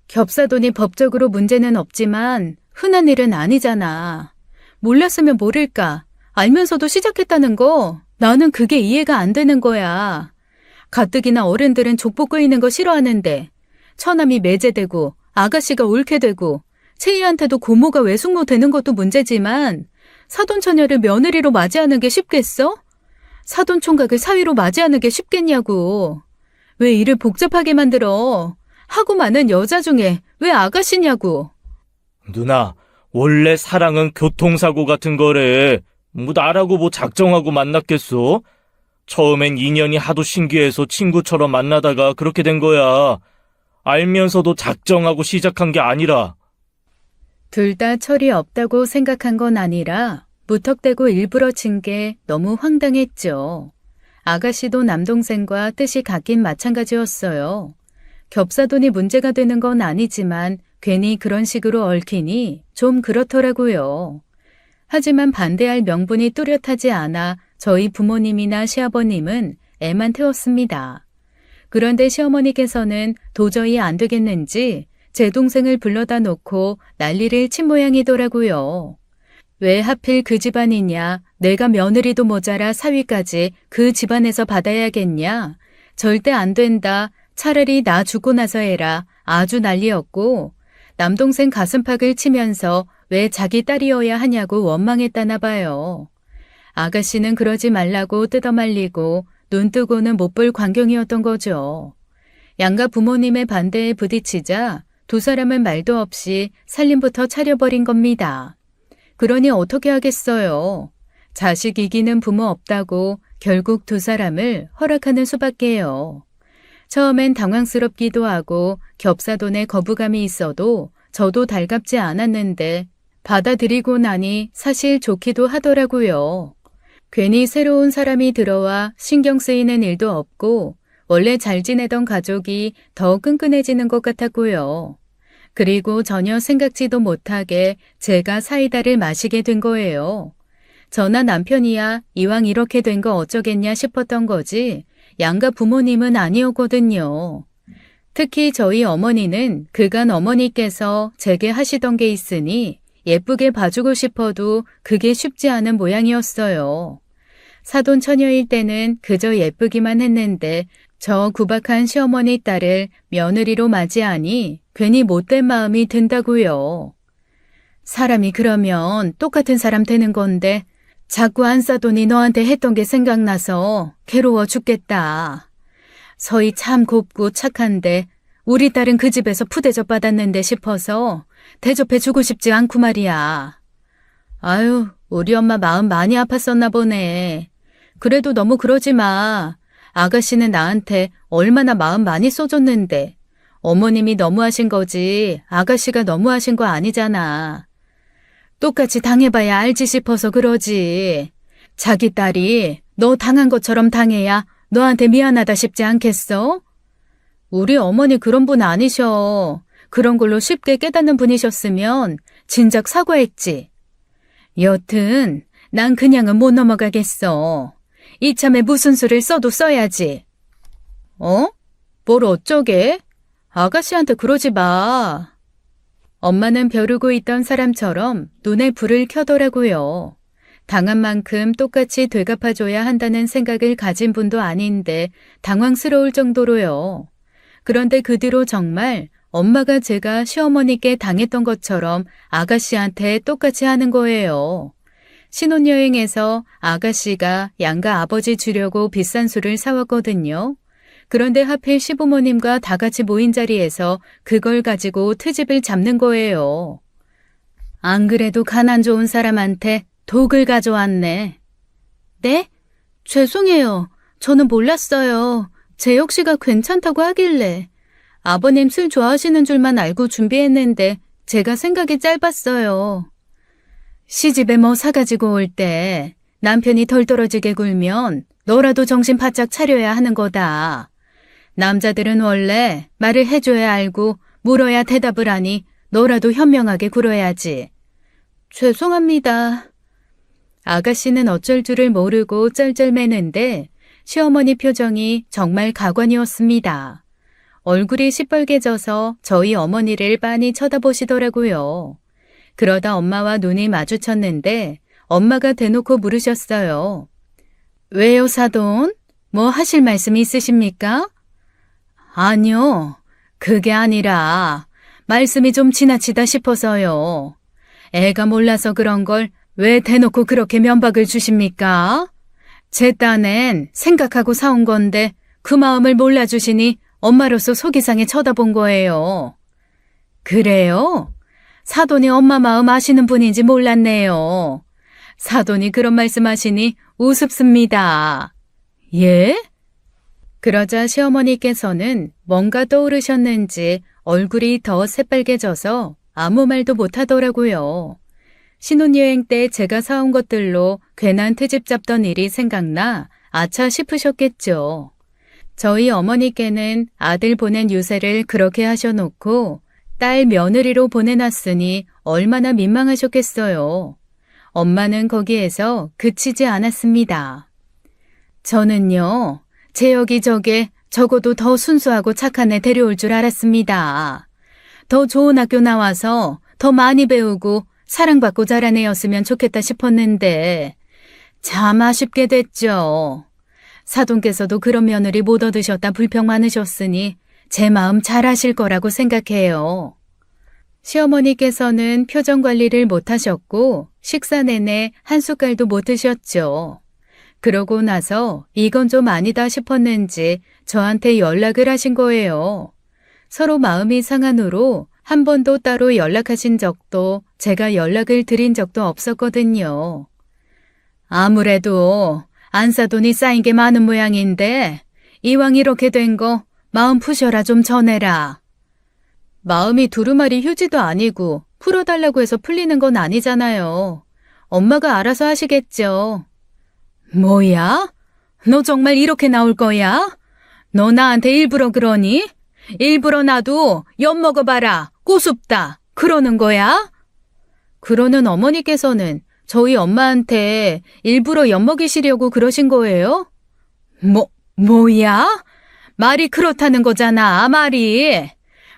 겹사돈이 법적으로 문제는 없지만 흔한 일은 아니잖아. 몰랐으면 모를까. 알면서도 시작했다는 거 나는 그게 이해가 안 되는 거야. 가뜩이나 어른들은 족보 끄이는 거 싫어하는데 처남이 매제되고 아가씨가 옳게 되고 채희한테도 고모가 외숙모 되는 것도 문제지만 사돈처녀를 며느리로 맞이하는 게 쉽겠어? 사돈총각을 사위로 맞이하는 게 쉽겠냐고. 왜 일을 복잡하게 만들어? 하고 많은 여자 중에 왜 아가씨냐고. 누나, 원래 사랑은 교통사고 같은 거래. 나라고 뭐 작정하고 만났겠어? 처음엔 인연이 하도 신기해서 친구처럼 만나다가 그렇게 된 거야. 알면서도 작정하고 시작한 게 아니라. 둘 다 철이 없다고 생각한 건 아니라 무턱대고 일부러 친 게 너무 황당했죠. 아가씨도 남동생과 뜻이 같긴 마찬가지였어요. 겹사돈이 문제가 되는 건 아니지만 괜히 그런 식으로 얽히니 좀 그렇더라고요. 하지만 반대할 명분이 뚜렷하지 않아 저희 부모님이나 시아버님은 애만 태웠습니다. 그런데 시어머니께서는 도저히 안 되겠는지 제 동생을 불러다 놓고 난리를 친 모양이더라고요. 왜 하필 그 집안이냐? 내가 며느리도 모자라 사위까지 그 집안에서 받아야겠냐? 절대 안 된다. 차라리 나 죽고 나서 해라. 아주 난리였고 남동생 가슴팍을 치면서 왜 자기 딸이어야 하냐고 원망했다나 봐요. 아가씨는 그러지 말라고 뜯어말리고 눈 뜨고는 못 볼 광경이었던 거죠. 양가 부모님의 반대에 부딪히자 두 사람은 말도 없이 살림부터 차려버린 겁니다. 그러니 어떻게 하겠어요. 자식 이기는 부모 없다고 결국 두 사람을 허락하는 수밖에요. 처음엔 당황스럽기도 하고 겹사돈에 거부감이 있어도 저도 달갑지 않았는데 받아들이고 나니 사실 좋기도 하더라고요. 괜히 새로운 사람이 들어와 신경 쓰이는 일도 없고 원래 잘 지내던 가족이 더 끈끈해지는 것 같았고요. 그리고 전혀 생각지도 못하게 제가 사이다를 마시게 된 거예요. 저나 남편이야 이왕 이렇게 된 거 어쩌겠냐 싶었던 거지 양가 부모님은 아니었거든요. 특히 저희 어머니는 그간 어머니께서 제게 하시던 게 있으니 예쁘게 봐주고 싶어도 그게 쉽지 않은 모양이었어요. 사돈 처녀일 때는 그저 예쁘기만 했는데 저 구박한 시어머니 딸을 며느리로 맞이하니 괜히 못된 마음이 든다고요. 사람이 그러면 똑같은 사람 되는 건데 자꾸 안싸돈이 너한테 했던 게 생각나서 괴로워 죽겠다. 서희 참 곱고 착한데 우리 딸은 그 집에서 푸대접 받았는데 싶어서 대접해주고 싶지 않고 말이야. 아유, 우리 엄마 마음 많이 아팠었나 보네. 그래도 너무 그러지 마. 아가씨는 나한테 얼마나 마음 많이 써줬는데 어머님이 너무하신 거지 아가씨가 너무하신 거 아니잖아. 똑같이 당해봐야 알지 싶어서 그러지. 자기 딸이 너 당한 것처럼 당해야 너한테 미안하다 싶지 않겠어? 우리 어머니 그런 분 아니셔. 그런 걸로 쉽게 깨닫는 분이셨으면 진작 사과했지. 여튼 난 그냥은 못 넘어가겠어. 이참에 무슨 수를 써도 써야지. 어? 뭘 어쩌게? 아가씨한테 그러지 마. 엄마는 벼르고 있던 사람처럼 눈에 불을 켜더라고요. 당한 만큼 똑같이 되갚아줘야 한다는 생각을 가진 분도 아닌데 당황스러울 정도로요. 그런데 그 뒤로 정말 엄마가 제가 시어머니께 당했던 것처럼 아가씨한테 똑같이 하는 거예요. 신혼여행에서 아가씨가 양가 아버지 주려고 비싼 술을 사왔거든요. 그런데 하필 시부모님과 다 같이 모인 자리에서 그걸 가지고 트집을 잡는 거예요. 안 그래도 가난 좋은 사람한테 독을 가져왔네. 네? 죄송해요. 저는 몰랐어요. 재혁 씨가 괜찮다고 하길래. 아버님 술 좋아하시는 줄만 알고 준비했는데 제가 생각이 짧았어요. 시집에 뭐 사가지고 올 때 남편이 덜 떨어지게 굴면 너라도 정신 바짝 차려야 하는 거다. 남자들은 원래 말을 해줘야 알고 물어야 대답을 하니 너라도 현명하게 굴어야지. 죄송합니다. 아가씨는 어쩔 줄을 모르고 쩔쩔매는데 시어머니 표정이 정말 가관이었습니다. 얼굴이 시뻘개져서 저희 어머니를 빤히 쳐다보시더라고요. 그러다 엄마와 눈이 마주쳤는데 엄마가 대놓고 물으셨어요. 왜요, 사돈? 뭐 하실 말씀 있으십니까? 아니요, 그게 아니라 말씀이 좀 지나치다 싶어서요. 애가 몰라서 그런 걸 왜 대놓고 그렇게 면박을 주십니까? 제 딴엔 생각하고 사온 건데 그 마음을 몰라주시니 엄마로서 속이 상해 쳐다본 거예요. 그래요? 사돈이 엄마 마음 아시는 분인지 몰랐네요. 사돈이 그런 말씀하시니 우습습니다. 예? 그러자 시어머니께서는 뭔가 떠오르셨는지 얼굴이 더 새빨개져서 아무 말도 못하더라고요. 신혼여행 때 제가 사온 것들로 괜한 트집 잡던 일이 생각나 아차 싶으셨겠죠. 저희 어머니께는 아들 보낸 유세를 그렇게 하셔놓고 딸 며느리로 보내놨으니 얼마나 민망하셨겠어요. 엄마는 거기에서 그치지 않았습니다. 저는요, 재혁이 저게 적어도 더 순수하고 착한 애 데려올 줄 알았습니다. 더 좋은 학교 나와서 더 많이 배우고 사랑받고 자란 애였으면 좋겠다 싶었는데 참 아쉽게 됐죠. 사돈께서도 그런 며느리 못 얻으셨다 불평 많으셨으니 제 마음 잘 아실 거라고 생각해요. 시어머니께서는 표정 관리를 못하셨고 식사 내내 한 숟갈도 못 드셨죠. 그러고 나서 이건 좀 아니다 싶었는지 저한테 연락을 하신 거예요. 서로 마음이 상한 후로 한 번도 따로 연락하신 적도 제가 연락을 드린 적도 없었거든요. 아무래도 안사돈이 쌓인 게 많은 모양인데 이왕 이렇게 된 거 마음 푸셔라 좀 전해라. 마음이 두루마리 휴지도 아니고 풀어달라고 해서 풀리는 건 아니잖아요. 엄마가 알아서 하시겠죠. 뭐야? 너 정말 이렇게 나올 거야? 너 나한테 일부러 그러니? 일부러 나도 엿 먹어봐라. 꼬숩다. 그러는 거야? 그러는 어머니께서는 저희 엄마한테 일부러 엿 먹이시려고 그러신 거예요? 뭐야? 말이 그렇다는 거잖아, 말이.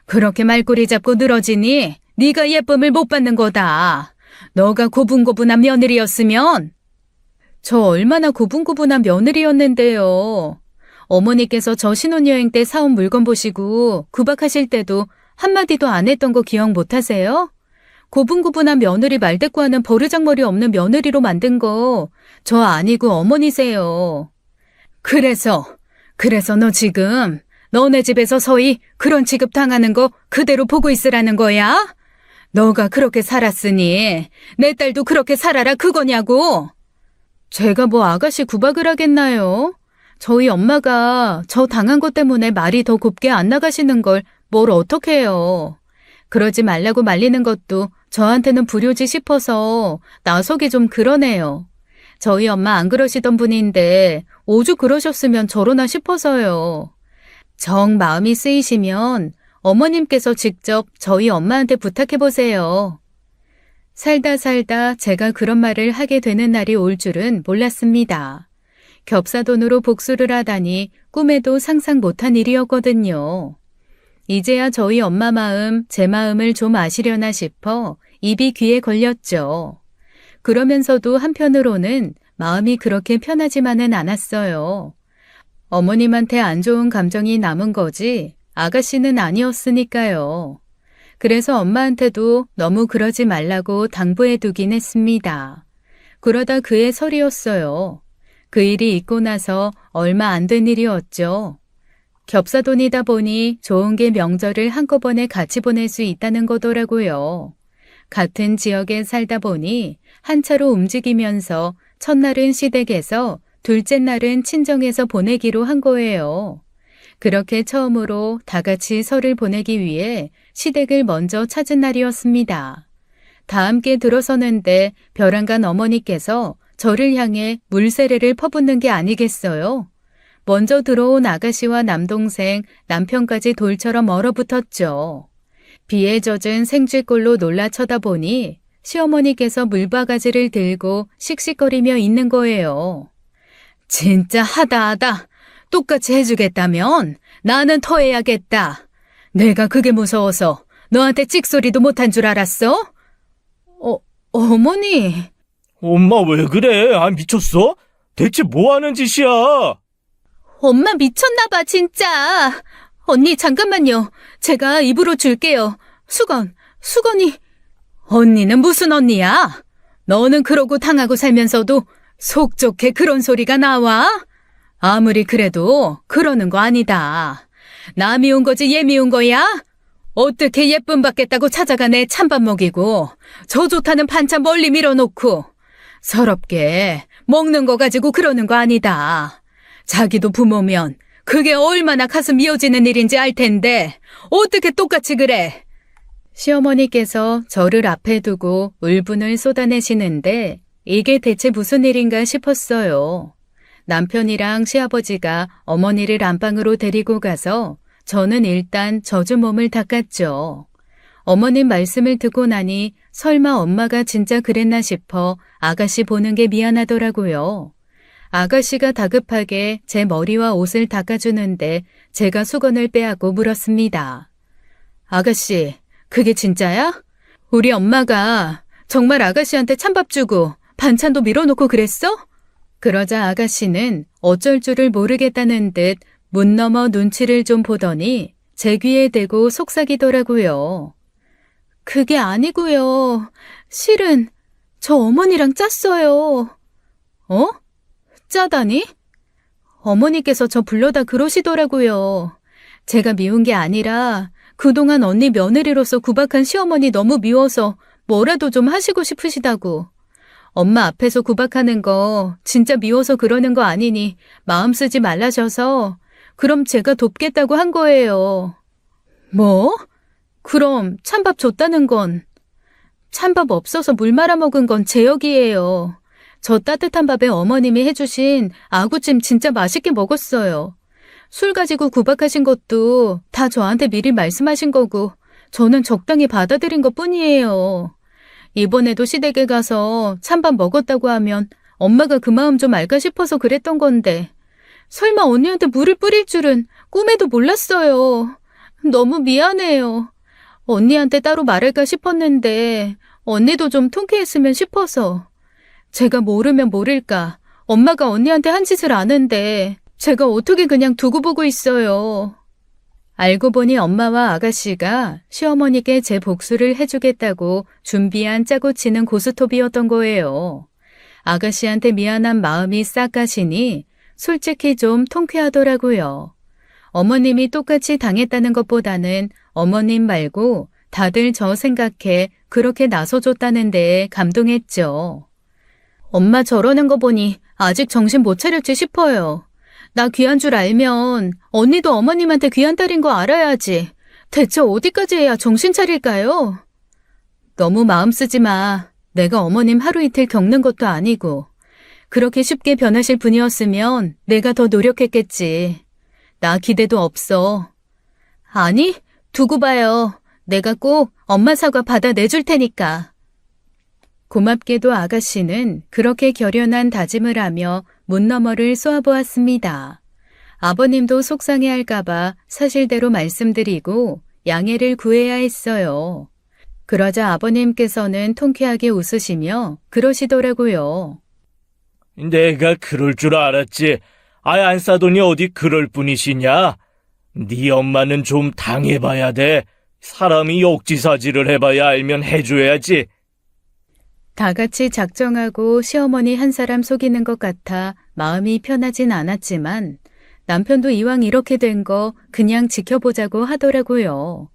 그렇게 말꼬리 잡고 늘어지니 네가 예쁨을 못 받는 거다. 너가 고분고분한 며느리였으면. 저 얼마나 고분고분한 며느리였는데요. 어머니께서 저 신혼여행 때 사온 물건 보시고 구박하실 때도 한마디도 안 했던 거 기억 못 하세요? 고분고분한 며느리 말대꾸하는 버르장머리 없는 며느리로 만든 거 저 아니고 어머니세요. 그래서 너 지금 너네 집에서 서희 그런 취급 당하는 거 그대로 보고 있으라는 거야? 너가 그렇게 살았으니 내 딸도 그렇게 살아라 그거냐고. 제가 뭐 아가씨 구박을 하겠나요? 저희 엄마가 저 당한 것 때문에 말이 더 곱게 안 나가시는 걸 뭘 어떻게 해요. 그러지 말라고 말리는 것도 저한테는 불효지 싶어서 나서기 좀 그러네요. 저희 엄마 안 그러시던 분인데 오죽 그러셨으면 저러나 싶어서요. 정 마음이 쓰이시면 어머님께서 직접 저희 엄마한테 부탁해보세요. 살다 제가 그런 말을 하게 되는 날이 올 줄은 몰랐습니다. 겹사돈으로 복수를 하다니 꿈에도 상상 못한 일이었거든요. 이제야 저희 엄마 마음, 제 마음을 좀 아시려나 싶어 입이 귀에 걸렸죠. 그러면서도 한편으로는 마음이 그렇게 편하지만은 않았어요. 어머님한테 안 좋은 감정이 남은 거지 아가씨는 아니었으니까요. 그래서 엄마한테도 너무 그러지 말라고 당부해 두긴 했습니다. 그러다 그의 설이었어요. 그 일이 있고 나서 얼마 안 된 일이었죠. 겹사돈이다 보니 좋은 게 명절을 한꺼번에 같이 보낼 수 있다는 거더라고요. 같은 지역에 살다 보니 한 차로 움직이면서 첫날은 시댁에서 둘째 날은 친정에서 보내기로 한 거예요. 그렇게 처음으로 다 같이 설을 보내기 위해 시댁을 먼저 찾은 날이었습니다. 다 함께 들어서는데 벼랑간 어머니께서 저를 향해 물세례를 퍼붓는 게 아니겠어요? 먼저 들어온 아가씨와 남동생, 남편까지 돌처럼 얼어붙었죠. 비에 젖은 생쥐꼴로 놀라 쳐다보니 시어머니께서 물바가지를 들고 씩씩거리며 있는 거예요. 진짜 하다. 똑같이 해주겠다면 나는 토해야겠다. 내가 그게 무서워서 너한테 찍소리도 못한 줄 알았어? 어머니. 엄마 왜 그래? 아, 미쳤어? 대체 뭐 하는 짓이야? 엄마 미쳤나봐 진짜. 언니 잠깐만요. 제가 입으로 줄게요. 수건이. 언니는 무슨 언니야? 너는 그러고 당하고 살면서도 속 좋게 그런 소리가 나와? 아무리 그래도 그러는 거 아니다. 나 미운 거지 얘 미운 거야? 어떻게 예쁨 받겠다고 찾아가 내 찬밥 먹이고 저 좋다는 반찬 멀리 밀어놓고 서럽게 먹는 거 가지고 그러는 거 아니다. 자기도 부모면 그게 얼마나 가슴 미어지는 일인지 알 텐데 어떻게 똑같이 그래? 시어머니께서 저를 앞에 두고 울분을 쏟아내시는데 이게 대체 무슨 일인가 싶었어요. 남편이랑 시아버지가 어머니를 안방으로 데리고 가서 저는 일단 젖은 몸을 닦았죠. 어머님 말씀을 듣고 나니 설마 엄마가 진짜 그랬나 싶어 아가씨 보는 게 미안하더라고요. 아가씨가 다급하게 제 머리와 옷을 닦아주는데 제가 수건을 빼앗고 물었습니다. 아가씨, 그게 진짜야? 우리 엄마가 정말 아가씨한테 찬밥 주고 반찬도 밀어놓고 그랬어? 그러자 아가씨는 어쩔 줄을 모르겠다는 듯 문 너머 눈치를 좀 보더니 제 귀에 대고 속삭이더라고요. 그게 아니고요. 실은 저 어머니랑 짰어요. 어? 짜다니? 어머니께서 저 불러다 그러시더라고요. 제가 미운 게 아니라 그동안 언니 며느리로서 구박한 시어머니 너무 미워서 뭐라도 좀 하시고 싶으시다고. 엄마 앞에서 구박하는 거 진짜 미워서 그러는 거 아니니 마음 쓰지 말라셔서 그럼 제가 돕겠다고 한 거예요. 뭐? 그럼 찬밥 줬다는 건? 찬밥 없어서 물 말아 먹은 건 제 역이에요. 저 따뜻한 밥에 어머님이 해주신 아구찜 진짜 맛있게 먹었어요. 술 가지고 구박하신 것도 다 저한테 미리 말씀하신 거고 저는 적당히 받아들인 것뿐이에요. 이번에도 시댁에 가서 찬밥 먹었다고 하면 엄마가 그 마음 좀 알까 싶어서 그랬던 건데 설마 언니한테 물을 뿌릴 줄은 꿈에도 몰랐어요. 너무 미안해요. 언니한테 따로 말할까 싶었는데 언니도 좀 통쾌했으면 싶어서. 제가 모르면 모를까 엄마가 언니한테 한 짓을 아는데 제가 어떻게 그냥 두고 보고 있어요. 알고 보니 엄마와 아가씨가 시어머니께 제 복수를 해주겠다고 준비한 짜고 치는 고스톱이었던 거예요. 아가씨한테 미안한 마음이 싹 가시니 솔직히 좀 통쾌하더라고요. 어머님이 똑같이 당했다는 것보다는 어머님 말고 다들 저 생각해 그렇게 나서줬다는 데에 감동했죠. 엄마 저러는 거 보니 아직 정신 못 차렸지 싶어요. 나 귀한 줄 알면 언니도 어머님한테 귀한 딸인 거 알아야지. 대체 어디까지 해야 정신 차릴까요? 너무 마음 쓰지 마. 내가 어머님 하루 이틀 겪는 것도 아니고. 그렇게 쉽게 변하실 분이었으면 내가 더 노력했겠지. 나 기대도 없어. 아니, 두고 봐요. 내가 꼭 엄마 사과 받아내줄 테니까. 고맙게도 아가씨는 그렇게 결연한 다짐을 하며 문 너머를 쏘아보았습니다. 아버님도 속상해할까봐 사실대로 말씀드리고 양해를 구해야 했어요. 그러자 아버님께서는 통쾌하게 웃으시며 그러시더라고요. 내가 그럴 줄 알았지. 아예 안 싸더니 어디 그럴 뿐이시냐? 네 엄마는 좀 당해봐야 돼. 사람이 역지사지를 해봐야 알면 해줘야지. 다 같이 작정하고 시어머니 한 사람 속이는 것 같아 마음이 편하진 않았지만 남편도 이왕 이렇게 된 거 그냥 지켜보자고 하더라고요.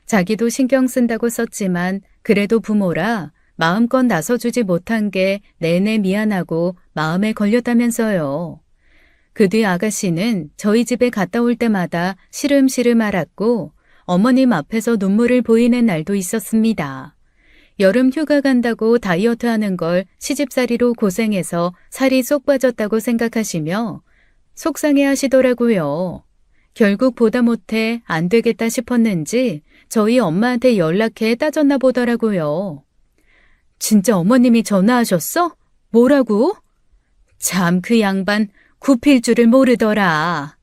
자기도 신경 쓴다고 썼지만 그래도 부모라 마음껏 나서주지 못한 게 내내 미안하고 마음에 걸렸다면서요. 그 뒤 아가씨는 저희 집에 갔다 올 때마다 시름시름 앓았고 어머님 앞에서 눈물을 보이는 날도 있었습니다. 여름 휴가 간다고 다이어트 하는 걸 시집살이로 고생해서 살이 쏙 빠졌다고 생각하시며 속상해 하시더라고요. 결국 보다 못해 안 되겠다 싶었는지 저희 엄마한테 연락해 따졌나 보더라고요. 진짜 어머님이 전화하셨어? 뭐라고? 참 그 양반 굽힐 줄을 모르더라.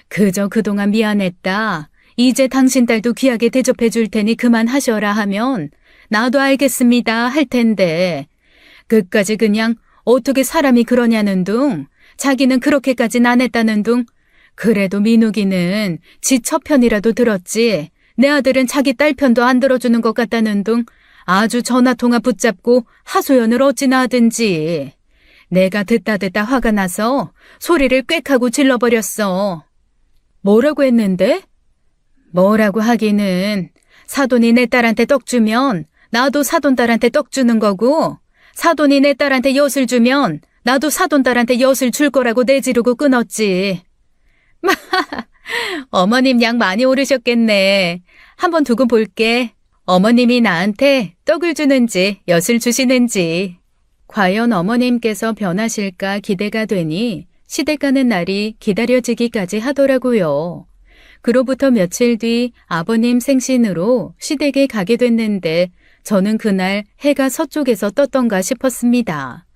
그저 그동안 미안했다. 이제 당신 딸도 귀하게 대접해 줄 테니 그만하셔라 하면 나도 알겠습니다 할 텐데 끝까지 그냥 어떻게 사람이 그러냐는 둥 자기는 그렇게까진 안 했다는 둥 그래도 민욱이는 지 처편이라도 들었지 내 아들은 자기 딸 편도 안 들어주는 것 같다는 둥 아주 전화통화 붙잡고 하소연을 어찌나 하든지 내가 듣다 화가 나서 소리를 꽥 하고 질러버렸어. 뭐라고 했는데? 뭐라고 하기는 사돈이 내 딸한테 떡 주면 나도 사돈 딸한테 떡 주는 거고 사돈이 내 딸한테 엿을 주면 나도 사돈 딸한테 엿을 줄 거라고 내지르고 끊었지. 어머님 양 많이 오르셨겠네. 한번 두고 볼게. 어머님이 나한테 떡을 주는지 엿을 주시는지. 과연 어머님께서 변하실까 기대가 되니 시댁 가는 날이 기다려지기까지 하더라고요. 그로부터 며칠 뒤 아버님 생신으로 시댁에 가게 됐는데 저는 그날 해가 서쪽에서 떴던가 싶었습니다.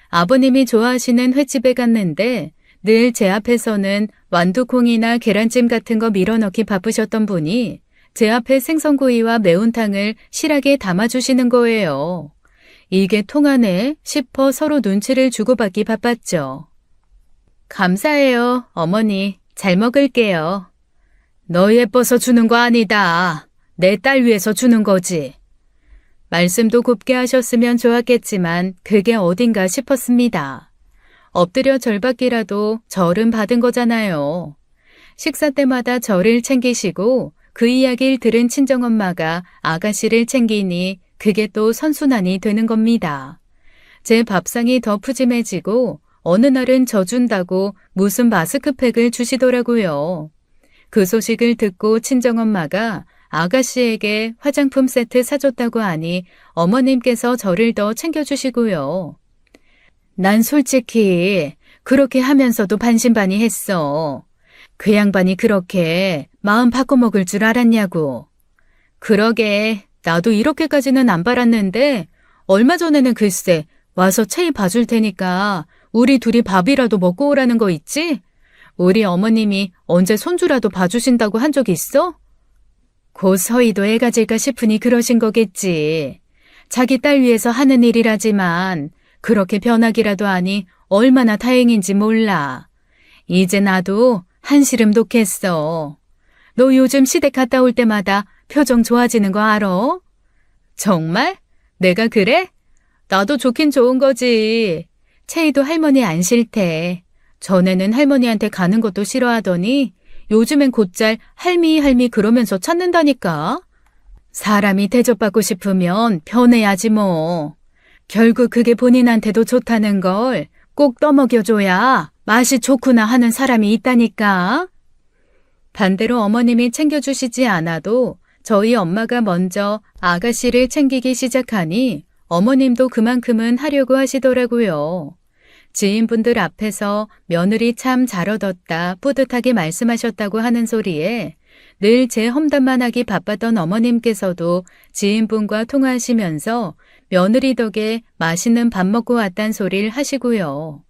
아버님이 좋아하시는 횟집에 갔는데 늘 제 앞에서는 완두콩이나 계란찜 같은 거 밀어넣기 바쁘셨던 분이 제 앞에 생선구이와 매운탕을 실하게 담아주시는 거예요. 이게 통하네 싶어 서로 눈치를 주고받기 바빴죠. 감사해요, 어머니. 잘 먹을게요. 너 예뻐서 주는 거 아니다. 내 딸 위해서 주는 거지. 말씀도 곱게 하셨으면 좋았겠지만 그게 어딘가 싶었습니다. 엎드려 절받기라도 절은 받은 거잖아요. 식사 때마다 저를 챙기시고 그 이야기를 들은 친정엄마가 아가씨를 챙기니 그게 또 선순환이 되는 겁니다. 제 밥상이 더 푸짐해지고 어느 날은 저 준다고 무슨 마스크팩을 주시더라고요. 그 소식을 듣고 친정엄마가 아가씨에게 화장품 세트 사줬다고 하니 어머님께서 저를 더 챙겨주시고요. 난 솔직히 그렇게 하면서도 반신반의했어. 그 양반이 그렇게 마음 바꿔먹을 줄 알았냐고. 그러게 나도 이렇게까지는 안 바랐는데 얼마 전에는 글쎄 와서 체히 봐줄 테니까 우리 둘이 밥이라도 먹고 오라는 거 있지? 우리 어머님이 언제 손주라도 봐주신다고 한 적 있어? 곧 서희도 애가 질까 싶으니 그러신 거겠지. 자기 딸 위해서 하는 일이라지만 그렇게 변하기라도 하니 얼마나 다행인지 몰라. 이제 나도 한시름 돋겠어. 너 요즘 시댁 갔다 올 때마다 표정 좋아지는 거 알아? 정말? 내가 그래? 나도 좋긴 좋은 거지. 채이도 할머니 안 싫대. 전에는 할머니한테 가는 것도 싫어하더니 요즘엔 곧잘 할미 할미 그러면서 찾는다니까. 사람이 대접받고 싶으면 변해야지 뭐. 결국 그게 본인한테도 좋다는 걸 꼭 떠먹여줘야 맛이 좋구나 하는 사람이 있다니까. 반대로 어머님이 챙겨주시지 않아도 저희 엄마가 먼저 아가씨를 챙기기 시작하니 어머님도 그만큼은 하려고 하시더라고요. 지인분들 앞에서 며느리 참 잘 얻었다 뿌듯하게 말씀하셨다고 하는 소리에 늘 제 험담만 하기 바빴던 어머님께서도 지인분과 통화하시면서 며느리 덕에 맛있는 밥 먹고 왔단 소리를 하시고요.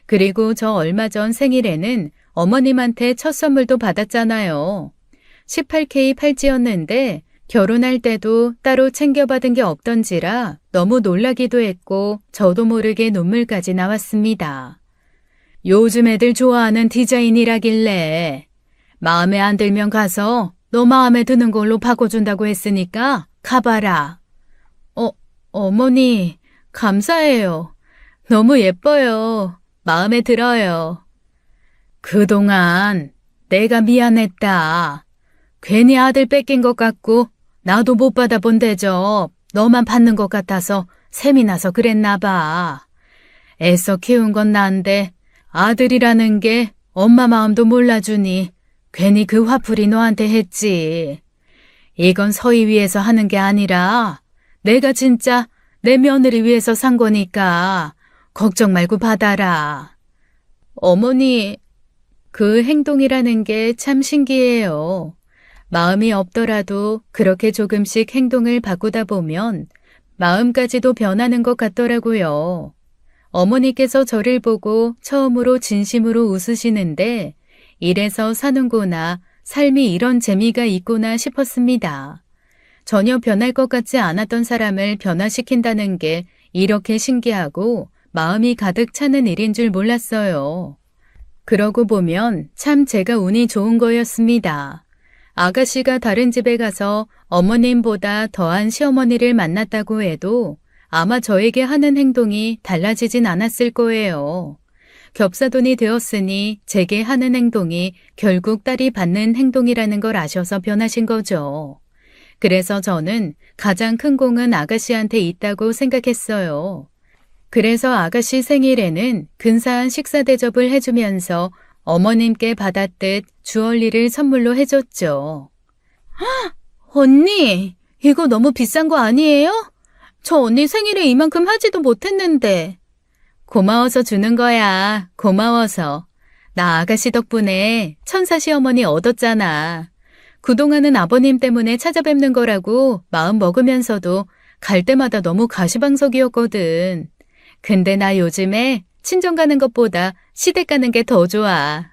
그리고 저 얼마 전 생일에는 어머님한테 첫 선물도 받았잖아요. 18K 팔찌였는데 결혼할 때도 따로 챙겨받은 게 없던지라 너무 놀라기도 했고 저도 모르게 눈물까지 나왔습니다. 요즘 애들 좋아하는 디자인이라길래 마음에 안 들면 가서 너 마음에 드는 걸로 바꿔준다고 했으니까 가봐라. 어머니, 감사해요. 너무 예뻐요. 마음에 들어요. 그동안 내가 미안했다. 괜히 아들 뺏긴 것 같고 나도 못 받아본 대접 너만 받는 것 같아서 셈이 나서 그랬나 봐. 애써 키운 건 난데 아들이라는 게 엄마 마음도 몰라주니 괜히 그 화풀이 너한테 했지. 이건 서희 위해서 하는 게 아니라 내가 진짜 내 며느리 위해서 산 거니까 걱정 말고 받아라. 어머니, 그 행동이라는 게 참 신기해요. 마음이 없더라도 그렇게 조금씩 행동을 바꾸다 보면 마음까지도 변하는 것 같더라고요. 어머니께서 저를 보고 처음으로 진심으로 웃으시는데 이래서 사는구나, 삶이 이런 재미가 있구나 싶었습니다. 전혀 변할 것 같지 않았던 사람을 변화시킨다는 게 이렇게 신기하고 마음이 가득 차는 일인 줄 몰랐어요. 그러고 보면 참 제가 운이 좋은 거였습니다. 아가씨가 다른 집에 가서 어머님보다 더한 시어머니를 만났다고 해도 아마 저에게 하는 행동이 달라지진 않았을 거예요. 겹사돈이 되었으니 제게 하는 행동이 결국 딸이 받는 행동이라는 걸 아셔서 변하신 거죠. 그래서 저는 가장 큰 공은 아가씨한테 있다고 생각했어요. 그래서 아가씨 생일에는 근사한 식사 대접을 해주면서 어머님께 받았듯 주얼리를 선물로 해줬죠. 언니, 이거 너무 비싼 거 아니에요? 저 언니 생일에 이만큼 하지도 못했는데. 고마워서 주는 거야. 고마워서. 나 아가씨 덕분에 천사 시어머니 얻었잖아. 그동안은 아버님 때문에 찾아뵙는 거라고 마음 먹으면서도 갈 때마다 너무 가시방석이었거든. 근데 나 요즘에 친정 가는 것보다 시댁 가는 게 더 좋아.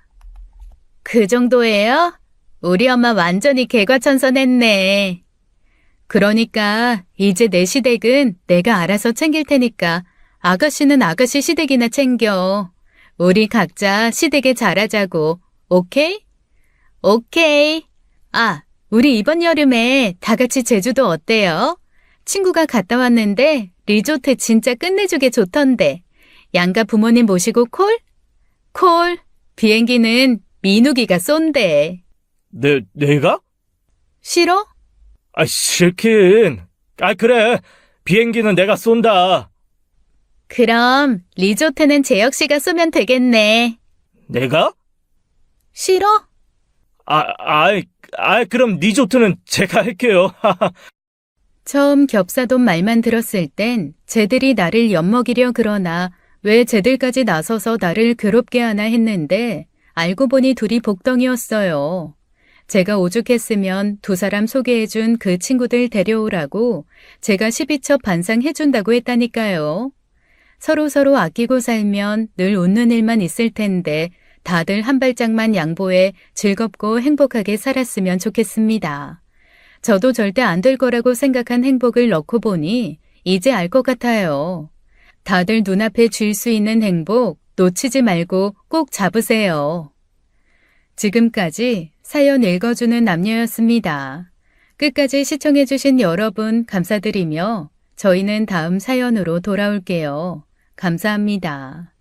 그 정도예요? 우리 엄마 완전히 개과천선했네. 그러니까 이제 내 시댁은 내가 알아서 챙길 테니까 아가씨는 아가씨 시댁이나 챙겨. 우리 각자 시댁에 잘하자고. 오케이? 오케이. 아, 우리 이번 여름에 다 같이 제주도 어때요? 친구가 갔다 왔는데 리조트 진짜 끝내주게 좋던데. 양가 부모님 모시고 콜? 콜. 비행기는 민욱이가 쏜대. 내가? 싫어? 싫긴. 그래. 비행기는 내가 쏜다. 그럼 리조트는 재혁 씨가 쏘면 되겠네. 내가? 싫어? 그럼 리조트는 제가 할게요. 처음 겹사돈 말만 들었을 땐 쟤들이 나를 엿먹이려 그러나 왜 쟤들까지 나서서 나를 괴롭게 하나 했는데 알고 보니 둘이 복덩이였어요. 제가 오죽했으면 두 사람 소개해준 그 친구들 데려오라고 제가 12첩 반상해준다고 했다니까요. 서로 아끼고 살면 늘 웃는 일만 있을 텐데 다들 한 발짝만 양보해 즐겁고 행복하게 살았으면 좋겠습니다. 저도 절대 안 될 거라고 생각한 행복을 넣고 보니 이제 알 것 같아요. 다들 눈앞에 쥘 수 있는 행복, 놓치지 말고 꼭 잡으세요. 지금까지 사연 읽어주는 남녀였습니다. 끝까지 시청해주신 여러분 감사드리며 저희는 다음 사연으로 돌아올게요. 감사합니다.